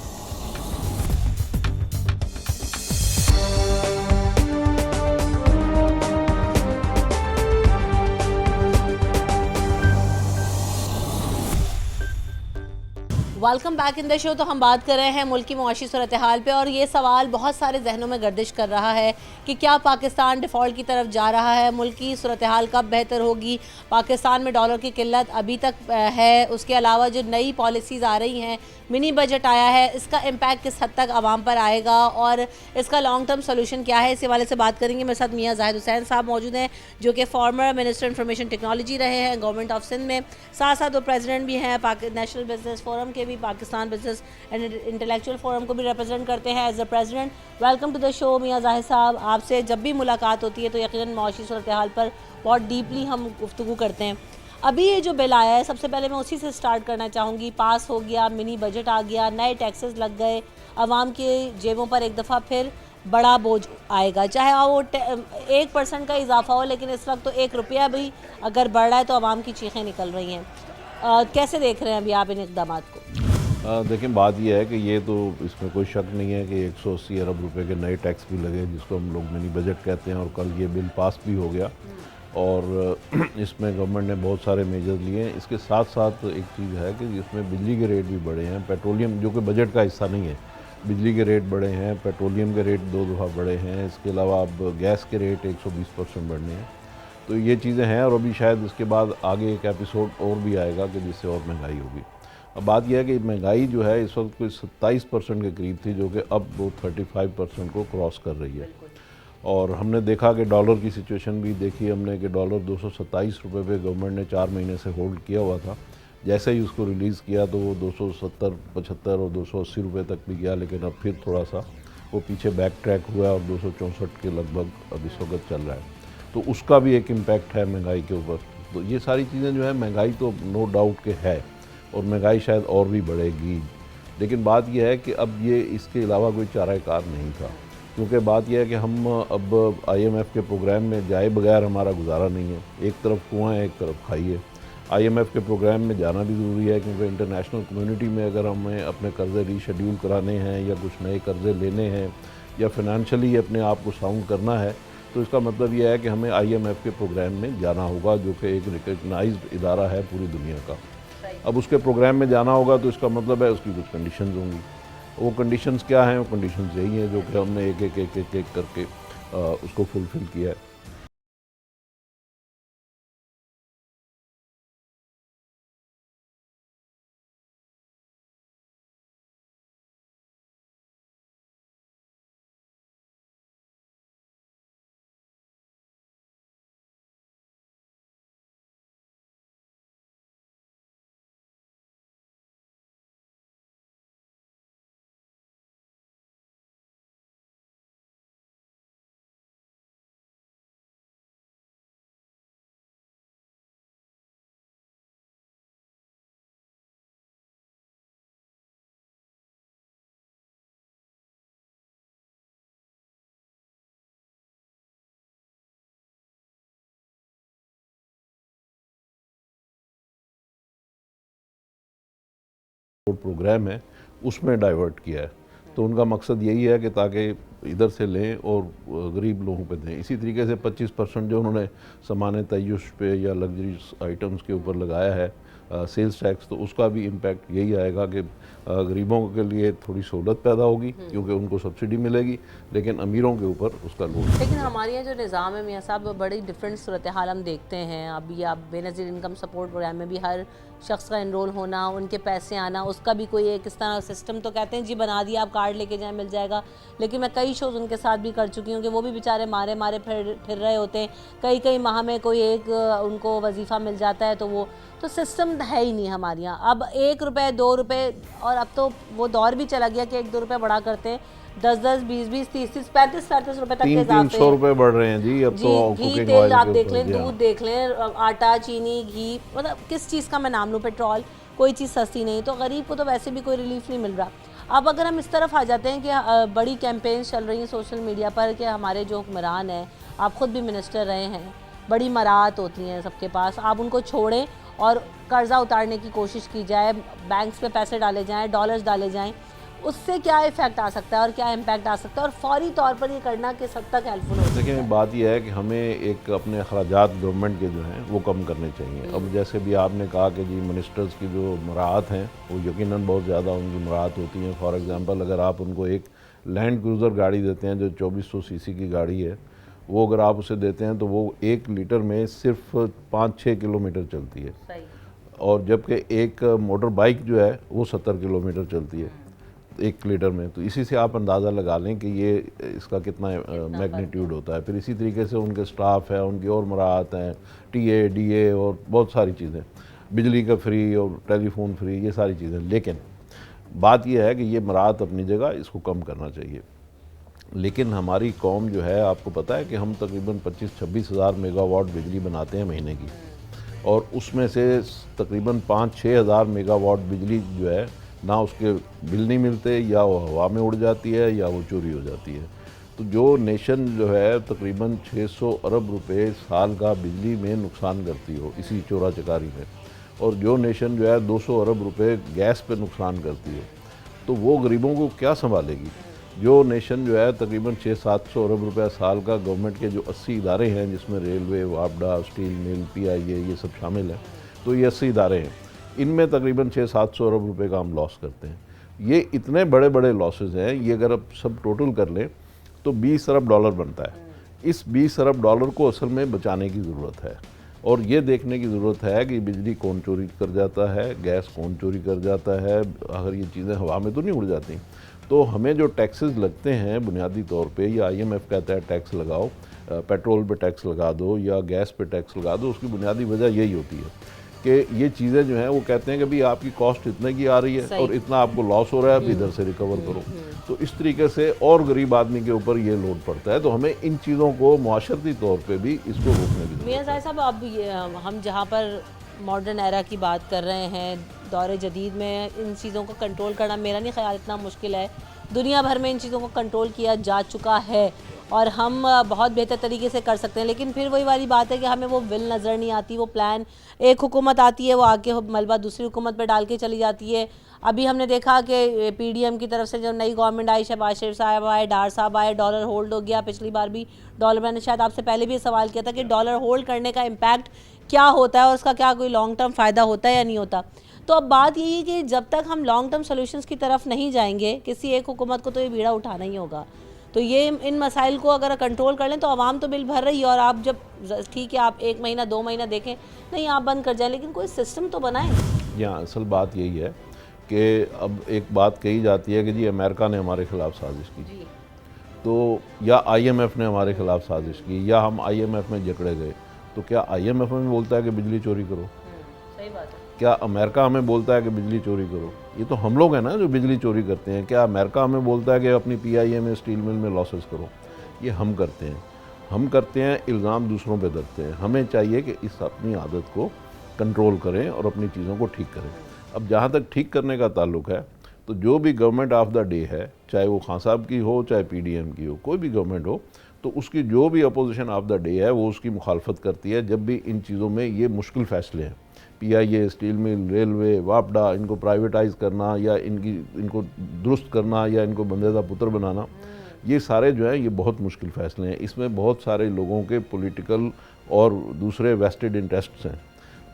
Welcome back in the show. तो हम बात कर रहे हैं मुल्क की मुआशी सूरत हाल पे, और ये सवाल बहुत सारे जहनों में गर्दिश कर रहा है कि क्या पाकिस्तान डिफ़ॉल्ट की तरफ जा रहा है, मुल्क की सूरत हाल कब बेहतर होगी, पाकिस्तान में डॉलर की किल्लत अभी तक है, उसके अलावा जो नई पॉलिसीज़ आ रही हैं, मिनी बजट आया है, इसका इम्पैक्ट किस हद तक आवाम पर आएगा और इसका लॉन्ग टर्म सोल्यूशन क्या है, इस हवाले से बात करेंगे। मेरे साथ मियाँ जाहिद हुसैन साहब मौजूद हैं, जो कि फॉर्मर मिनिस्टर इंफॉर्मेशन टेक्नोलॉजी रहे हैं गवर्नमेंट ऑफ सिंध में, साथ साथ वो प्रेसिडेंट भी हैं नेशनल बिजनेस फोरम के भी, Pakistan business and intellectual forum को भी रिप्रेजेंट करते हैं as a president. Welcome to the show Mian Zahid साहब। आपसे जब भी मुलाकात होती है तो यकीनन मुआशी सूरत हाल पर बहुत डीपली हम गुफ्तगू करते हैं। अभी ये जो बिल आया है, सबसे पहले मैं उसी से स्टार्ट करना चाहूँगी। पास हो गया, मिनी बजट आ गया, नए टैक्सेस लग गए, आवाम के जेबों पर एक दफ़ा फिर बड़ा बोझ आएगा, चाहे वो 1% का इजाफा हो, लेकिन इस वक्त तो 1 रुपया भी अगर बढ़ रहा है तो आवाम की चीखें निकल रही हैं। कैसे देख रहे हैं अभी आप इन इक़दामात को? देखिए, बात यह है कि ये तो इसमें कोई शक नहीं है कि 180 अरब रुपए के नए टैक्स भी लगे, जिसको हम लोग मिनी बजट कहते हैं, और कल ये बिल पास भी हो गया और इसमें गवर्नमेंट ने बहुत सारे मेजर लिए हैं। इसके साथ साथ एक चीज़ है कि इसमें बिजली के रेट भी बढ़े हैं, पेट्रोलियम जो कि बजट का हिस्सा नहीं है, बिजली के रेट बढ़े हैं, पेट्रोलियम के रेट 2 दफ़ा बढ़े हैं, इसके अलावा अब गैस के रेट 120% बढ़ने हैं। तो ये चीज़ें हैं, और अभी शायद इसके बाद आगे एक एपिसोड और भी आएगा कि जिससे और महंगाई होगी। अब बात यह है कि महंगाई जो है इस वक्त कोई 27% के करीब थी, जो कि अब वो 35% को क्रॉस कर रही है। और हमने देखा कि डॉलर की सिचुएशन भी देखी हमने कि डॉलर 227 रुपये पे गवर्नमेंट ने 4 महीने से होल्ड किया हुआ था। जैसे ही उसको रिलीज़ किया तो वो 270, 75 और 280 रुपये तक भी गया, लेकिन अब फिर थोड़ा सा वो पीछे बैक ट्रैक हुआ और 264 के लगभग अब इस वक्त चल रहा है। तो उसका भी एक इम्पैक्ट है महंगाई के ऊपर। तो ये सारी चीज़ें जो है, महंगाई तो नो डाउट के है और महंगाई शायद और भी बढ़ेगी, लेकिन बात यह है कि अब ये इसके अलावा कोई चाराकार नहीं था, क्योंकि बात यह है कि हम अब IMF के प्रोग्राम में जाए बगैर हमारा गुजारा नहीं है। एक तरफ कुआं है, एक तरफ खाई है। IMF के प्रोग्राम में जाना भी ज़रूरी है, क्योंकि इंटरनेशनल कम्युनिटी में अगर हमें अपने कर्ज़े रीशेड्यूल कराने हैं या कुछ नए कर्ज़े लेने हैं या फिनंशियली अपने आप को साउंड करना है, तो इसका मतलब यह है कि हमें IMF के प्रोग्राम में जाना होगा, जो कि एक रिकग्नाइज्ड इदारा है पूरी दुनिया का। अब उसके प्रोग्राम में जाना होगा तो इसका मतलब है उसकी कुछ कंडीशंस होंगी। वो कंडीशंस क्या हैं? वो कंडीशंस यही हैं जो कि हमने एक एक एक एक एक करके उसको फुलफ़िल किया है। प्रोग्राम है उसमें डाइवर्ट किया है। तो उनका मकसद यही है कि ताकि इधर से लें और गरीब लोगों पे दें। इसी तरीके से 25% जो उन्होंने सामान तय्युश पे या लग्जरी आइटम्स के ऊपर लगाया है सेल्स टैक्स, तो उसका भी इम्पैक्ट यही आएगा कि गरीबों के लिए थोड़ी सहूलत पैदा होगी क्योंकि उनको सब्सिडी मिलेगी, लेकिन अमीरों के ऊपर उसका लोड। लेकिन हमारे यहाँ जो निज़ाम है मियाँ साहब, बड़ी डिफरेंट सूरत हाल हम देखते हैं। अभी आप बेनज़ीर इनकम सपोर्ट प्रोग्राम में भी हर शख्स का एनरोल होना, उनके पैसे आना, उसका भी कोई एक इस तरह सिस्टम तो कहते हैं जी बना दिया, आप कार्ड लेके जाएं मिल जाएगा। लेकिन मैं कई शोज़ उनके साथ भी कर चुकी हूँ कि वो भी बेचारे मारे मारे फिर रहे होते हैं। कई माह में कोई एक उनको वजीफ़ा मिल जाता है, तो वो तो सिस्टम है ही नहीं हमारे यहाँ। अब 1 रुपये 2 रुपये, और अब तो वो दौर भी चला गया कि 1-2 रुपये बढ़ा करते हैं, 10-10, 20-20, 30-30, 35-35 रुपये तक के इजाफे 300 रुपये बढ़ रहे हैं जी अब जी। तो। घी तेल आप देख लें, दूध देख लें, आटा चीनी घी, मतलब किस चीज़ का मैं नाम लूँ, पेट्रोल, कोई चीज़ सस्ती नहीं। तो गरीब को तो वैसे भी कोई रिलीफ नहीं मिल रहा। अब अगर हम इस तरफ आ जाते हैं कि बड़ी कैंपेन्स चल रही हैं सोशल मीडिया पर कि हमारे जो हुक्मरान हैं, आप ख़ुद भी मिनिस्टर रहे हैं, बड़ी मराहत होती हैं सबके पास, आप उनको छोड़ें और कर्ज़ा उतारने की कोशिश की जाए, बैंक्स में पैसे डाले जाएं, डॉलर्स डाले जाएं, उससे क्या इफ़ेक्ट आ सकता है और क्या इम्पैक्ट आ सकता है, और फौरी तौर पर ये करना किस हद तक हेल्पफुल हो सकता है? देखिए, बात यह है कि हमें एक अपने अखराजात गवर्नमेंट के जो हैं वो कम करने चाहिए। अब जैसे भी आपने कहा कि जी मिनिस्टर्स की जो मराहत हैं वो यकीनन बहुत ज़्यादा उनकी मराहत होती हैं। फॉर एग्ज़ाम्पल, अगर आप उनको एक लैंड क्रूज़र गाड़ी देते हैं जो 2400 सीसी की गाड़ी है, वो अगर आप उसे देते हैं तो वो 1 लीटर में सिर्फ 5-6 किलोमीटर चलती है, सही। और जबकि एक मोटर बाइक जो है वो 70 किलोमीटर चलती है 1 लीटर में। तो इसी से आप अंदाज़ा लगा लें कि ये इसका कितना मैग्नीट्यूड होता है। फिर इसी तरीके से उनके स्टाफ है, उनकी और मराहत हैं, टीए डीए और बहुत सारी चीज़ें, बिजली का फ्री और टेलीफोन फ्री, ये सारी चीज़ें। लेकिन बात यह है कि ये मराहत अपनी जगह, इसको कम करना चाहिए। लेकिन हमारी कौम जो है, आपको पता है कि हम तकरीबन 25-26 हज़ार मेगावाट बिजली बनाते हैं महीने की, और उसमें से तकरीबन 5-6 हज़ार मेगावाट बिजली जो है ना उसके बिल नहीं मिलते, या वो हवा में उड़ जाती है या वो चोरी हो जाती है। तो जो नेशन जो है तकरीबन 600 अरब रुपए साल का बिजली में नुकसान करती हो इसी चोरा चकारी में, और जो नेशन जो है 200 अरब रुपए गैस पे नुकसान करती है, तो वो गरीबों को क्या संभालेगी? जो नेशन जो है तकरीबन 600-700 अरब रुपया साल का, गवर्नमेंट के जो 80 इदारे हैं जिसमें रेलवे, वापडा, स्टील मिल, PIA ये सब शामिल हैं, तो ये 80 इदारे हैं, इनमें तकरीबन 600-700 अरब रुपए का हम लॉस करते हैं। ये इतने बड़े बड़े लॉसेस हैं, ये अगर अब सब टोटल कर लें तो 20 अरब डॉलर बनता है। इस 20 अरब डॉलर को असल में बचाने की ज़रूरत है, और ये देखने की ज़रूरत है कि बिजली कौन चोरी कर जाता है, गैस कौन चोरी कर जाता है, अगर ये चीज़ें हवा में तो नहीं उड़ जाती। तो हमें जो टैक्सेस लगते हैं बुनियादी तौर पे, या IMF कहता है टैक्स लगाओ, पेट्रोल पे टैक्स लगा दो या गैस पे टैक्स लगा दो, उसकी बुनियादी वजह यही होती है कि ये चीज़ें जो हैं वो कहते हैं कि भाई आपकी कॉस्ट इतने की आ रही है और इतना आपको लॉस हो रहा है, आप इधर से रिकवर करो। तो इस तरीके से और गरीब आदमी के ऊपर ये लोड पड़ता है। तो हमें इन चीज़ों को मुआशरती तौर पर भी इसको रोकने की मियां साहब, अब हम जहाँ पर मॉडर्न एरा की बात कर रहे हैं, दौरे जदीद में इन चीज़ों को कंट्रोल करना मेरा नहीं ख्याल इतना मुश्किल है। दुनिया भर में इन चीज़ों को कंट्रोल किया जा चुका है और हम बहुत बेहतर तरीके से कर सकते हैं। लेकिन फिर वही वाली बात है कि हमें वो विल नज़र नहीं आती, वो प्लान। एक हुकूमत आती है, वो आके मलबा दूसरी हुकूमत पे डाल के चली जाती है। अभी हमने देखा कि PDM की तरफ से जो नई गवर्नमेंट आई, शहबाज शरीफ साहब आए, डार साहब आए, डॉलर होल्ड हो गया। पिछली बार भी डॉलर, मैंने शायद आपसे पहले भी सवाल किया था कि डॉलर होल्ड करने का इम्पैक्ट क्या होता है और उसका क्या कोई लॉन्ग टर्म फ़ायदा होता है या नहीं होता। तो अब बात यही है कि जब तक हम लॉन्ग टर्म सोल्यूशंस की तरफ नहीं जाएंगे, किसी एक हुकूमत को तो ये बीड़ा उठाना ही होगा। तो ये इन मसाइल को अगर कंट्रोल कर लें तो आवाम तो बिल भर रही है, और आप जब ठीक है आप 1 महीना 2 महीना देखें, नहीं आप बंद कर जाए, लेकिन कोई सिस्टम तो बनाएं। यहाँ असल बात यही है कि अब एक बात कही जाती है कि जी अमेरिका ने हमारे खिलाफ साजिश की, तो या IMF ने हमारे खिलाफ साजिश की, या हम IMF में जकड़े गए। तो क्या IMF हमें बोलता है कि बिजली चोरी करो? सही बात है। क्या अमेरिका हमें बोलता है कि बिजली चोरी करो? ये तो हम लोग हैं ना जो बिजली चोरी करते हैं। क्या अमेरिका हमें बोलता है कि अपनी PIA में, स्टील मिल में लॉसेस करो? ये हम करते हैं। हम करते हैं, इल्ज़ाम दूसरों पे धरते हैं। हमें चाहिए कि इस अपनी आदत को कंट्रोल करें और अपनी चीज़ों को ठीक करें। अब जहाँ तक ठीक करने का ताल्लुक है, तो जो भी गवर्नमेंट ऑफ द डे है, चाहे वो खान साहब की हो, चाहे PDM की हो, कोई भी गवर्नमेंट हो, तो उसकी जो भी अपोजिशन ऑफ द डे है वो उसकी मुखालफत करती है जब भी इन चीज़ों में ये मुश्किल फ़ैसले हैं। PIA, स्टील मिल, रेलवे, वापडा, इनको प्राइवेटाइज करना या इनको दुरुस्त करना या इनको बंदेदा पुत्र बनाना, ये सारे जो है ये बहुत मुश्किल फैसले हैं। इसमें बहुत सारे लोगों के पॉलिटिकल और दूसरे वेस्टेड इंटरेस्ट्स हैं।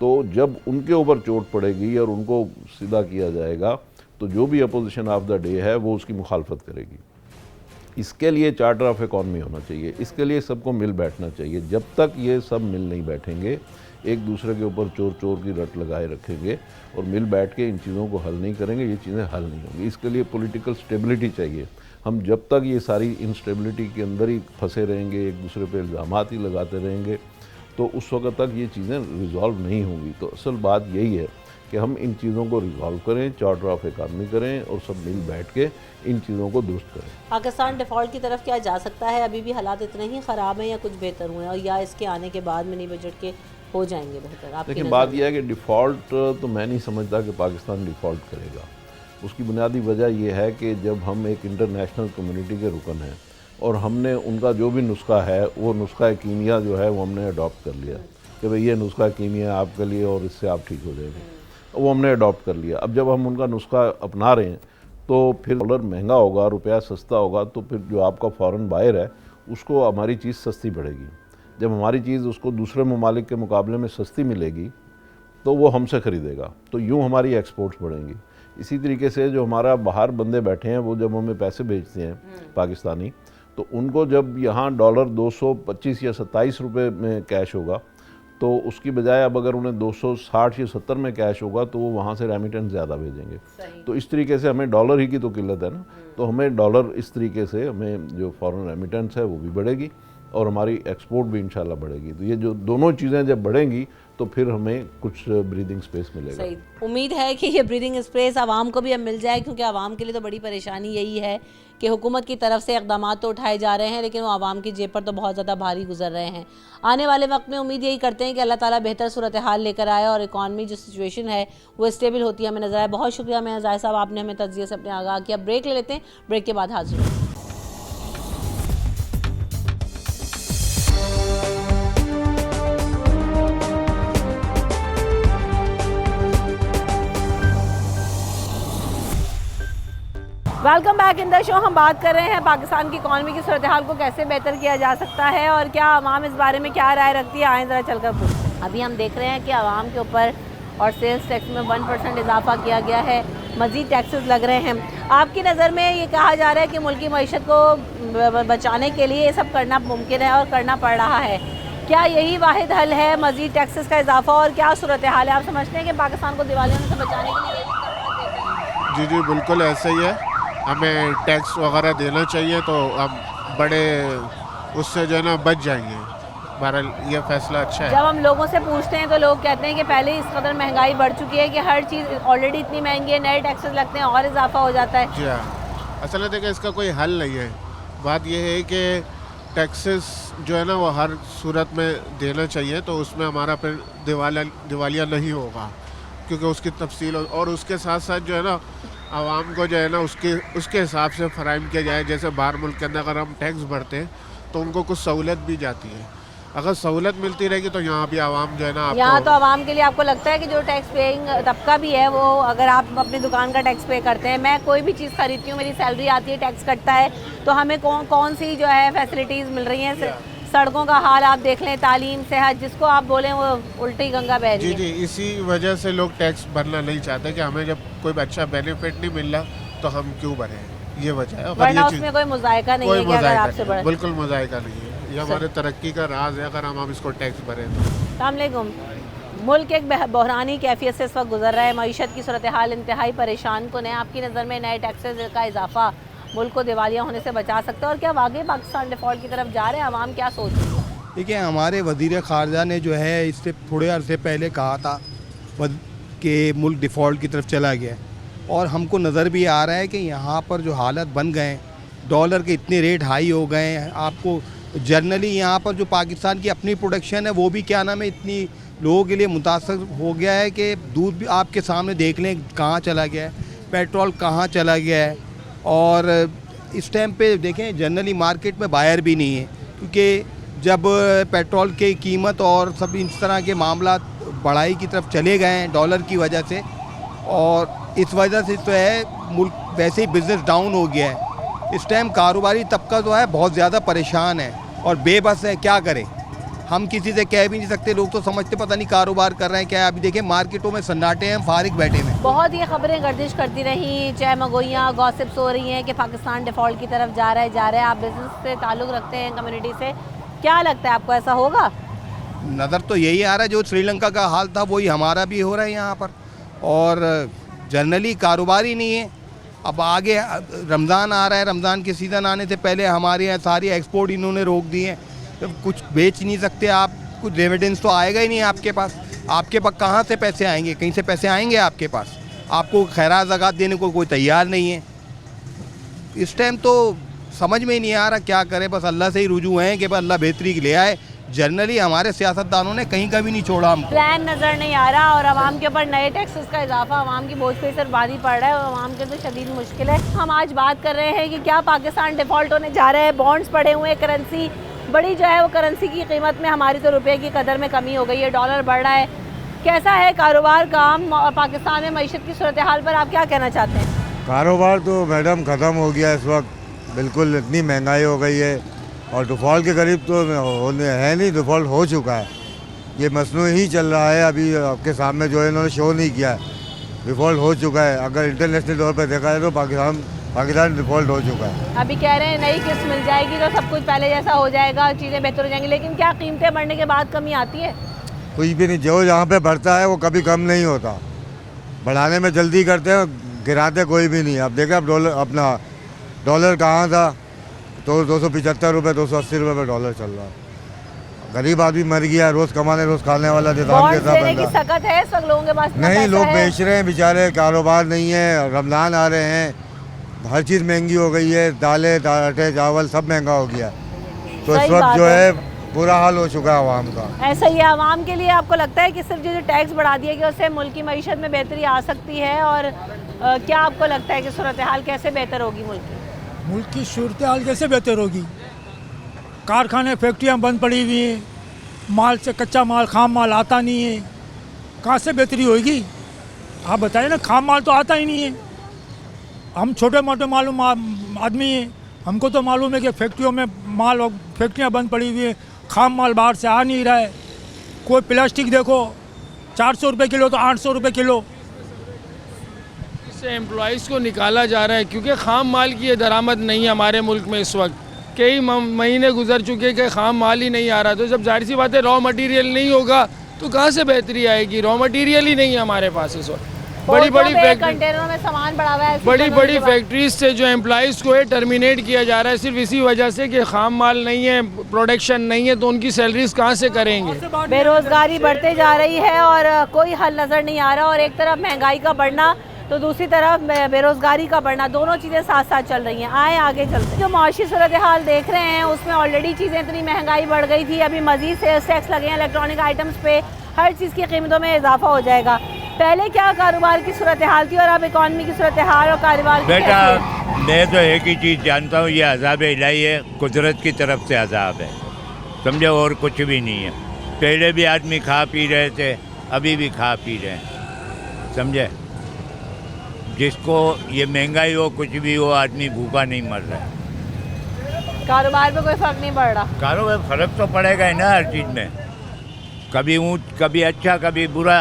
तो जब उनके ऊपर चोट पड़ेगी और उनको सीधा किया जाएगा तो जो भी अपोजिशन ऑफ द डे है वो उसकी मुखालफत करेगी। इसके लिए चार्टर ऑफ इकॉनमी होना चाहिए, इसके लिए सबको मिल बैठना चाहिए। जब तक ये सब मिल नहीं बैठेंगे, एक दूसरे के ऊपर चोर चोर की रट लगाए रखेंगे और मिल बैठ के इन चीज़ों को हल नहीं करेंगे, ये चीज़ें हल नहीं होंगी। इसके लिए पॉलिटिकल स्टेबिलिटी चाहिए। हम जब तक ये सारी इंस्टेबिलिटी के अंदर ही फंसे रहेंगे, एक दूसरे पे इल्ज़ामात ही लगाते रहेंगे, तो उस वक्त तक ये चीज़ें रिज़ॉल्व नहीं होंगी। तो असल बात यही है कि हम इन चीज़ों को रिज़ॉल्व करें, चार्टर ऑफ इकॉनमी करें और सब मिल बैठ के इन चीज़ों को दुरुस्त करें। पाकिस्तान डिफ़ॉल्ट की तरफ क्या जा सकता है? अभी भी हालात इतने ही ख़राब हैं या कुछ बेहतर हुए हैं, और या इसके आने के बाद मिनी बजट के हो जाएंगे बेहतर? आपकी देखिए, बात यह है कि डिफ़ॉल्ट तो मैं नहीं समझता कि पाकिस्तान डिफ़ॉल्ट करेगा। उसकी बुनियादी वजह यह है कि जब हम एक इंटरनेशनल कम्युनिटी के रुकन हैं और हमने उनका जो भी नुस्खा है वो नुस्खा कीमिया जो है वो हमने अडॉप्ट कर लिया कि भाई ये नुस्खा कीमिया आपके लिए और इससे आप ठीक हो जाएंगे, वो हमने अडॉप्ट कर लिया। अब जब हम उनका नुस्खा अपना रहे हैं तो फिर डॉलर महंगा होगा, रुपया सस्ता होगा, तो फिर जो आपका फ़ॉरेन बायर है उसको हमारी चीज़ सस्ती पड़ेगी। जब हमारी चीज़ उसको दूसरे ममालिक के मुकाबले में सस्ती मिलेगी तो वो हमसे ख़रीदेगा, तो यूँ हमारी एक्सपोर्ट्स बढ़ेंगी। इसी तरीके से जो हमारा बाहर बंदे बैठे हैं वो जब हमें पैसे भेजते हैं पाकिस्तानी, तो उनको जब यहाँ डॉलर 225 या 27 रुपये में कैश होगा तो उसकी बजाय अब अगर उन्हें 260 या 70 में कैश होगा तो वो वहाँ से रेमिटेंस ज़्यादा भेजेंगे। तो इस तरीके से हमें डॉलर ही की तो किल्लत है ना, तो हमें डॉलर इस तरीके से हमें जो फॉरेन रेमिटेंस है वो भी बढ़ेगी और हमारी एक्सपोर्ट भी इंशाल्लाह बढ़ेगी। तो ये जो दोनों चीज़ें जब बढ़ेंगी तो फिर हमें कुछ ब्रीदिंग स्पेस मिलेगा। सही, उम्मीद है कि ये ब्रीदिंग स्पेस आवाम को भी अब मिल जाए, क्योंकि आवाम के लिए तो बड़ी परेशानी यही है कि हुकूमत की तरफ से इक़दाम तो उठाए जा रहे हैं लेकिन वो आवाम की जेब पर तो बहुत ज़्यादा भारी गुजर रहे हैं। आने वाले वक्त में उम्मीद यही करते हैं कि अल्लाह ताला बेहतर सूरत हाल लेकर आए और इकॉनमी जो सिचुएशन है वो स्टेबल होती है हमें नजर आए। बहुत शुक्रिया मैं जाहिर साहब, आपने हमें तज्ज़िये से अपने आगाह किया। ब्रेक ले लेते हैं, ब्रेक के बाद हाजिर होंगे। Welcome back in the show. हम बात कर रहे हैं पाकिस्तान की इकॉनमी की सूरत हाल को कैसे बेहतर किया जा सकता है और क्या आवाम इस बारे में क्या राय रखती है। आए ज़रा चलकर पूछते हैं। अभी हम देख रहे हैं कि आवाम के ऊपर और सेल्स टैक्स में 1% इजाफा किया गया है, मज़ीद टैक्सेस लग रहे हैं। आपकी नज़र में ये कहा जा रहा है कि मुल्की मईशत को बचाने के लिए ये सब करना मुमकिन है और करना पड़ रहा है, क्या यही वाहिद हल है मज़ीद टैक्सेस का इजाफा, और क्या सूरत हाल है? आप समझते हैं कि पाकिस्तान को दिवालिया से बचाने के लिए यही करना चाहिए? जी बिल्कुल ऐसा ही है, हमें टैक्स वगैरह देना चाहिए तो हम बड़े उससे जो है ना बच जाएंगे। बहरहाल ये फैसला अच्छा है। जब हम लोगों से पूछते हैं तो लोग कहते हैं कि पहले इस कदर महंगाई बढ़ चुकी है कि हर चीज़ ऑलरेडी इतनी महंगी है, नए टैक्सेस लगते हैं और इजाफा हो जाता है। जी हाँ, असल में देखिए इसका कोई हल नहीं है। बात यह है कि टैक्सेस जो है ना वो हर सूरत में देना चाहिए, तो उसमें हमारा फिर दिवालिया नहीं होगा, क्योंकि उसकी तफसील और उसके साथ साथ जो है ना आवाम को जो है ना उसके हिसाब से फ़राहम किया जाए। जैसे बाहर मुल्क के अंदर अगर हम टैक्स भरते हैं तो उनको कुछ सहूलत भी जाती है, अगर सहूलत मिलती रहेगी तो यहाँ भी आवाम जो है ना यहाँ तो आवाम के लिए आपको लगता है कि जो टैक्स पेइंग तबका भी है वो, अगर आप अपनी दुकान का टैक्स पे करते हैं, मैं कोई भी चीज़ खरीदती हूँ मेरी सैलरी आती है, टैक्स कटता है, तो हमें कौन सी जो है फैसिलिटीज़ मिल रही हैं? सड़कों का हाल आप देख लें, तालीम, सेहत, जिसको आप बोलें वो उल्टी गंगा बह रही है। जी इसी वजह से लोग टैक्स भरना नहीं चाहते कि हमें जब कोई अच्छा बेनिफिट नहीं मिल रहा तो हम क्यों भरें, ये वजह है। वरना उसमें कोई मुजायका नहीं है कि अगर आपसे बढ़े। बिल्कुल मुजायका नहीं है, ये हमारे तरक्की का राज है अगर हम इसको टैक्स भरें तो। अस्सलाम वालेकुम। मुल्क एक बहरानी कैफियत से इस वक्त गुजर रहा है, मईशत की सूरत हाल इंतहाई परेशान कुन है। आपकी नज़र में नए टैक्सेस का इजाफा मुल्क को दिवालिया होने से बचा सकता है और क्या वाकई पाकिस्तान डिफ़ॉल्ट की तरफ जा रहे हैं? आवाम क्या सोच रही है? देखिए, हमारे वज़ीर ख़ारजा ने जो है इससे थोड़े अरसे पहले कहा था कि मुल्क डिफ़ॉल्ट की तरफ चला गया, और हमको नज़र भी आ रहा है कि यहाँ पर जो हालत बन गए, डॉलर के इतने रेट हाई हो गए हैं। आपको जनरली यहाँ पर जो पाकिस्तान की अपनी प्रोडक्शन है वो भी क्या नाम है इतनी लोगों के लिए मुतासर हो गया है कि दूध भी आपके सामने देख लें कहाँ चला गया है, पेट्रोल कहाँ चला गया है, और इस टाइम पे देखें जनरली मार्केट में बायर भी नहीं है, क्योंकि जब पेट्रोल की कीमत और सब इस तरह के मामला बढ़ाई की तरफ चले गए हैं डॉलर की वजह से, और इस वजह से तो है मुल्क वैसे ही बिज़नेस डाउन हो गया है। इस टाइम कारोबारी तबका जो है बहुत ज़्यादा परेशान है और बेबस है, क्या करें। हम किसी से कह भी नहीं सकते, लोग तो समझते पता नहीं कारोबार कर रहे हैं क्या। अभी देखिए मार्केटों में सन्नाटे हैं, फारिग बैठे हैं। बहुत ये खबरें गर्दिश करती रही, चहमगोइयाँ गॉसिप्स हो रही हैं कि पाकिस्तान डिफ़ॉल्ट की तरफ जा रहा है। आप बिज़नेस से ताल्लुक़ रखते हैं, कम्युनिटी से, क्या लगता है आपको ऐसा होगा? नज़र तो यही आ रहा है, जो श्रीलंका का हाल था वही हमारा भी हो रहा है यहाँ पर, और जनरली कारोबार ही नहीं है। अब आगे रमज़ान आ रहा है, रमज़ान के सीज़न आने से पहले हमारे यहाँ सारी एक्सपोर्ट इन्होंने रोक दी है, तो कुछ बेच नहीं सकते आप, कुछ रेमिटेंस तो आएगा ही नहीं आपके पास। आपके पास कहाँ से पैसे आएंगे? कहीं से पैसे आएंगे आपके पास? आपको खैरात ज़कात देने को कोई तैयार नहीं है। इस टाइम तो समझ में ही नहीं आ रहा क्या करें, बस अल्लाह से ही रुजू हैं कि बस अल्लाह बेहतरी ले आए। जनरली हमारे सियासतदानों ने कहीं का भी नहीं छोड़ा हमको। प्लान नज़र नहीं आ रहा और आवाम के ऊपर नए टैक्सेस का इजाफा आवाम की बोझ पे सिर भारी पड़ रहा है और आवाम के तो शदीद मुश्किल है। हम आज बात कर रहे हैं कि क्या पाकिस्तान डिफ़ॉल्ट होने जा रहा है। बॉन्ड्स पड़े हुए हैं, करेंसी बड़ी जो है वो करेंसी की कीमत में हमारी तो रुपये की कदर में कमी हो गई है, डॉलर बढ़ रहा है। कैसा है कारोबार, काम और पाकिस्तान में मईशत की सूरत हाल पर आप क्या कहना चाहते हैं? कारोबार तो मैडम ख़त्म हो गया इस वक्त, बिल्कुल इतनी महंगाई हो गई है और डिफ़ॉल्ट के करीब तो है नहीं, डिफ़ॉल्ट हो चुका है। ये मसनू ही चल रहा है, अभी आपके सामने जो है इन्होंने शो नहीं किया है, डिफ़ॉल्ट हो चुका है। अगर इंटरनेशनल तौर पर देखा जाए तो पाकिस्तान डिफ़ॉल्ट हो चुका है। अभी कह रहे हैं नई किस्त मिल जाएगी तो सब कुछ पहले जैसा हो जाएगा, चीज़ें बेहतर हो जाएंगी, लेकिन क्या कीमतें बढ़ने के बाद कमी आती है? कुछ भी नहीं, जो जहाँ पे बढ़ता है वो कभी कम नहीं होता। बढ़ाने में जल्दी करते हैं, गिराते कोई भी नहीं। अब देखा अपना डॉलर कहाँ था, तो 275 रुपये 280 रुपये पर डॉलर चल रहा है। गरीब आदमी मर गया, रोज़ कमाने रोज़ खाने वाला निज़ाम कैसा बन रहा है? सकत है सब लोगों के पास नहीं, लोग बेच रहे हैं बेचारे, कारोबार नहीं है, रमज़ान आ रहे हैं, हर चीज़ महंगी हो गई है, दालें आटे चावल सब महंगा हो गया। तो इस वक्त जो है बुरा हाल हो चुका है आवाम का। ऐसा ही है आवाम के लिए। आपको लगता है कि सिर्फ जो टैक्स बढ़ा दिया गया उससे मुल्क की मईशत में बेहतरी आ सकती है, और क्या आपको लगता है कि सूरत हाल कैसे बेहतर होगी मुल्क की? मुल्क की सूरत हाल कैसे बेहतर होगी? कारखाने फैक्ट्रियाँ बंद पड़ी हुई हैं, माल से कच्चा माल खाम माल आता नहीं है, कहाँ से बेहतरी होगी? आप बताइए ना, खाम माल तो आता ही नहीं है। हम छोटे मोटे मालूम आदमी हैं, हमको तो मालूम है कि फैक्ट्रियों में माल और फैक्ट्रियाँ बंद पड़ी हुई है, खाम माल बाहर से आ नहीं रहा है। कोई प्लास्टिक देखो 400 रुपये किलो तो 800 रुपये किलो। से एम्प्लॉइज़ को निकाला जा रहा है क्योंकि खाम माल की ये दरामद नहीं है हमारे मुल्क में। इस वक्त कई महीने गुजर चुके कि खाम माल ही नहीं आ रहा, तो जब जाहिर सी बात है रॉ मटेरियल नहीं होगा तो कहाँ से बेहतरी आएगी? रॉ मटेरियल ही नहीं है हमारे पास इस वक्त। बड़ी कंटेनरों में सामान बढ़ा हुआ है, बड़ी फैक्ट्रीज से जो एम्प्लॉइज़ को है टर्मिनेट किया जा रहा है सिर्फ इसी वजह से कि खाम माल नहीं है, प्रोडक्शन नहीं है, तो उनकी सैलरीज कहाँ से करेंगे? बेरोजगारी बढ़ते जा रही है और कोई हल नज़र नहीं आ रहा, और एक तरफ महंगाई का बढ़ना तो दूसरी तरफ बेरोजगारी का बढ़ना, दोनों चीज़ें साथ साथ चल रही हैं। आए आगे चलते हैं। जो माशी सूरत हाल देख रहे हैं उसमें ऑलरेडी चीज़ें इतनी महंगाई बढ़ गई थी, अभी मज़ीद सेल्स टैक्स लगे हैं इलेक्ट्रॉनिक आइटम्स पे, हर चीज़ की कीमतों में इजाफा हो जाएगा। पहले क्या कारोबार की सूरत हाल थी और अब इकॉनमी की सूरत हाल और कारोबार? बेटा मैं तो एक ही चीज़ जानता हूँ, ये अज़ाब इलाही है, कुदरत की तरफ से अज़ाब है, समझे, और कुछ भी नहीं है। पहले भी आदमी खा पी रहे थे, अभी भी खा पी रहे हैं, समझे। जिसको ये महंगाई हो कुछ भी हो, आदमी भूखा नहीं मर रहा है। कारोबार में कोई फ़र्क नहीं पड़ रहा? कारोबार फ़र्क तो पड़ेगा ही ना हर चीज़ में, कभी ऊँच कभी अच्छा कभी बुरा,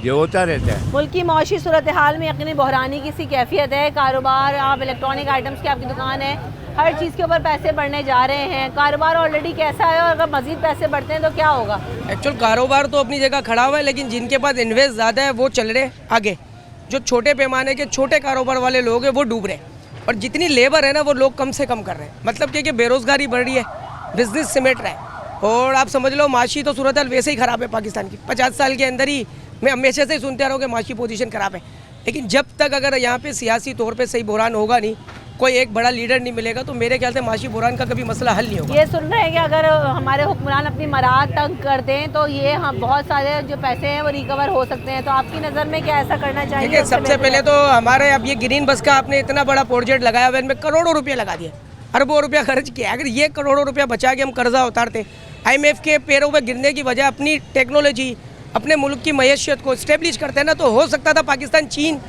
ये होता रहता है। मुल्क की मौशी सूरत हाल में यकीनी बहरानी की सी कैफियत है। कारोबार, आप इलेक्ट्रॉनिक आइटम्स की आपकी दुकान है, हर चीज़ के ऊपर पैसे बढ़ने जा रहे हैं। कारोबार ऑलरेडी कैसा है और अगर मज़ीद पैसे बढ़ते हैं तो क्या होगा? एक्चुअल कारोबार तो अपनी जगह खड़ा हुआ है, लेकिन जिनके पास इन्वेस्ट ज़्यादा है वो चल रहे आगे। जो छोटे पैमाने के छोटे कारोबार वाले लोग हैं वो डूब रहे हैं, और जितनी लेबर है ना वो लोग कम से कम कर रहे हैं। मतलब कि बेरोज़गारी बढ़ रही है, बिजनेस सिमट रहा है, और आप समझ लो माशी तो सूरत हाल वैसे ही ख़राब है पाकिस्तान की। 50 साल के अंदर ही मैं हमेशा से ही सुनते आ रहा हूँ कि माशी पोजीशन ख़राब है, लेकिन जब तक अगर यहाँ पे सियासी तौर पे सही बुहरान होगा नहीं, कोई एक बड़ा लीडर नहीं मिलेगा, तो मेरे ख्याल से माशी बुहरान का कभी मसला हल नहीं होगा। ये सुन रहे हैं कि अगर हमारे हुक्मरान अपनी मराहत तंग कर दें तो ये बहुत सारे जो पैसे हैं वो रिकवर हो सकते हैं, तो आपकी नज़र में क्या ऐसा करना चाहिए? देखिए, सबसे पहले तो हमारे अब ये ग्रीन बस का आपने इतना बड़ा प्रोजेक्ट लगाया हुआ है, इनमें करोड़ों रुपये लगा दिए, अरबों रुपया खर्च किया। अगर ये करोड़ों रुपया बचा के हम कर्जा उतारते, IMF के पैरों पर गिरने की वजह अपनी टेक्नोलॉजी अपने मुल्क की मैशियत को इस्टेब्लिश करते ना, तो हो सकता था पाकिस्तान चीन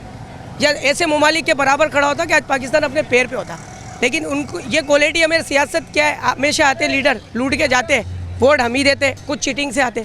या ऐसे ममालिक के बराबर खड़ा होता कि आज पाकिस्तान अपने पैर पे होता। लेकिन उनको ये क्वालिटी हमें सियासत क्या है, हमेशा आते लीडर लूट के जाते, वोट हम ही देते, कुछ चीटिंग से आते,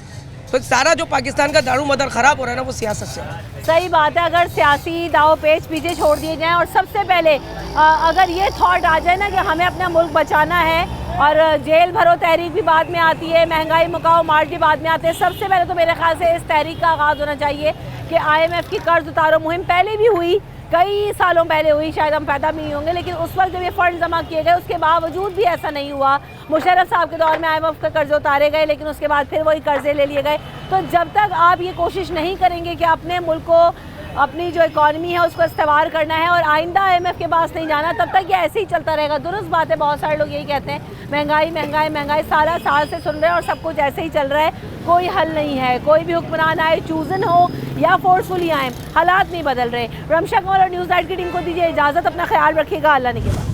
तो सारा जो पाकिस्तान का दारू मदार ख़राब हो रहा है ना वो सियासत से। सही बात है, अगर सियासी दाव पेच पीछे छोड़ दिए जाएं और सबसे पहले अगर ये थॉट आ जाए ना कि हमें अपना मुल्क बचाना है, और जेल भरो तहरीक भी बाद में आती है, महंगाई मुकाओ मार्च भी बाद में आते हैं, सबसे पहले तो मेरे ख्याल से इस तहरीक का आगाज़ होना चाहिए कि IMF की कर्ज उतारो मुहिम पहले भी हुई, कई सालों पहले हुई, शायद हम पैदा भी नहीं होंगे, लेकिन उस वक्त जब ये फ़ंड जमा किए गए उसके बावजूद भी ऐसा नहीं हुआ। मुशर्रफ साहब के दौर में IMF के कर्ज उतारे गए, लेकिन उसके बाद फिर वही कर्जे ले लिए गए। तो जब तक आप ये कोशिश नहीं करेंगे कि अपने मुल्क को, अपनी जो इकॉनमी है उसको इस्तेमाल करना है और आइंदा IMF के पास नहीं जाना, तब तक ये ऐसे ही चलता रहेगा। दुरुस्त बात है, बहुत सारे लोग यही कहते हैं महंगाई महंगाई महंगाई, सारा साल से सुन रहे हैं और सब कुछ ऐसे ही चल रहा है, कोई हल नहीं है। कोई भी हुक्मरान आए, चूजन हो या फोर्सफुली आए, हालात नहीं बदल रहे। रमशा कमल और न्यूज़ 8 की टीम को दीजिए इजाज़त, अपना ख्याल रखिएगा, अल्लाह ने के बाद।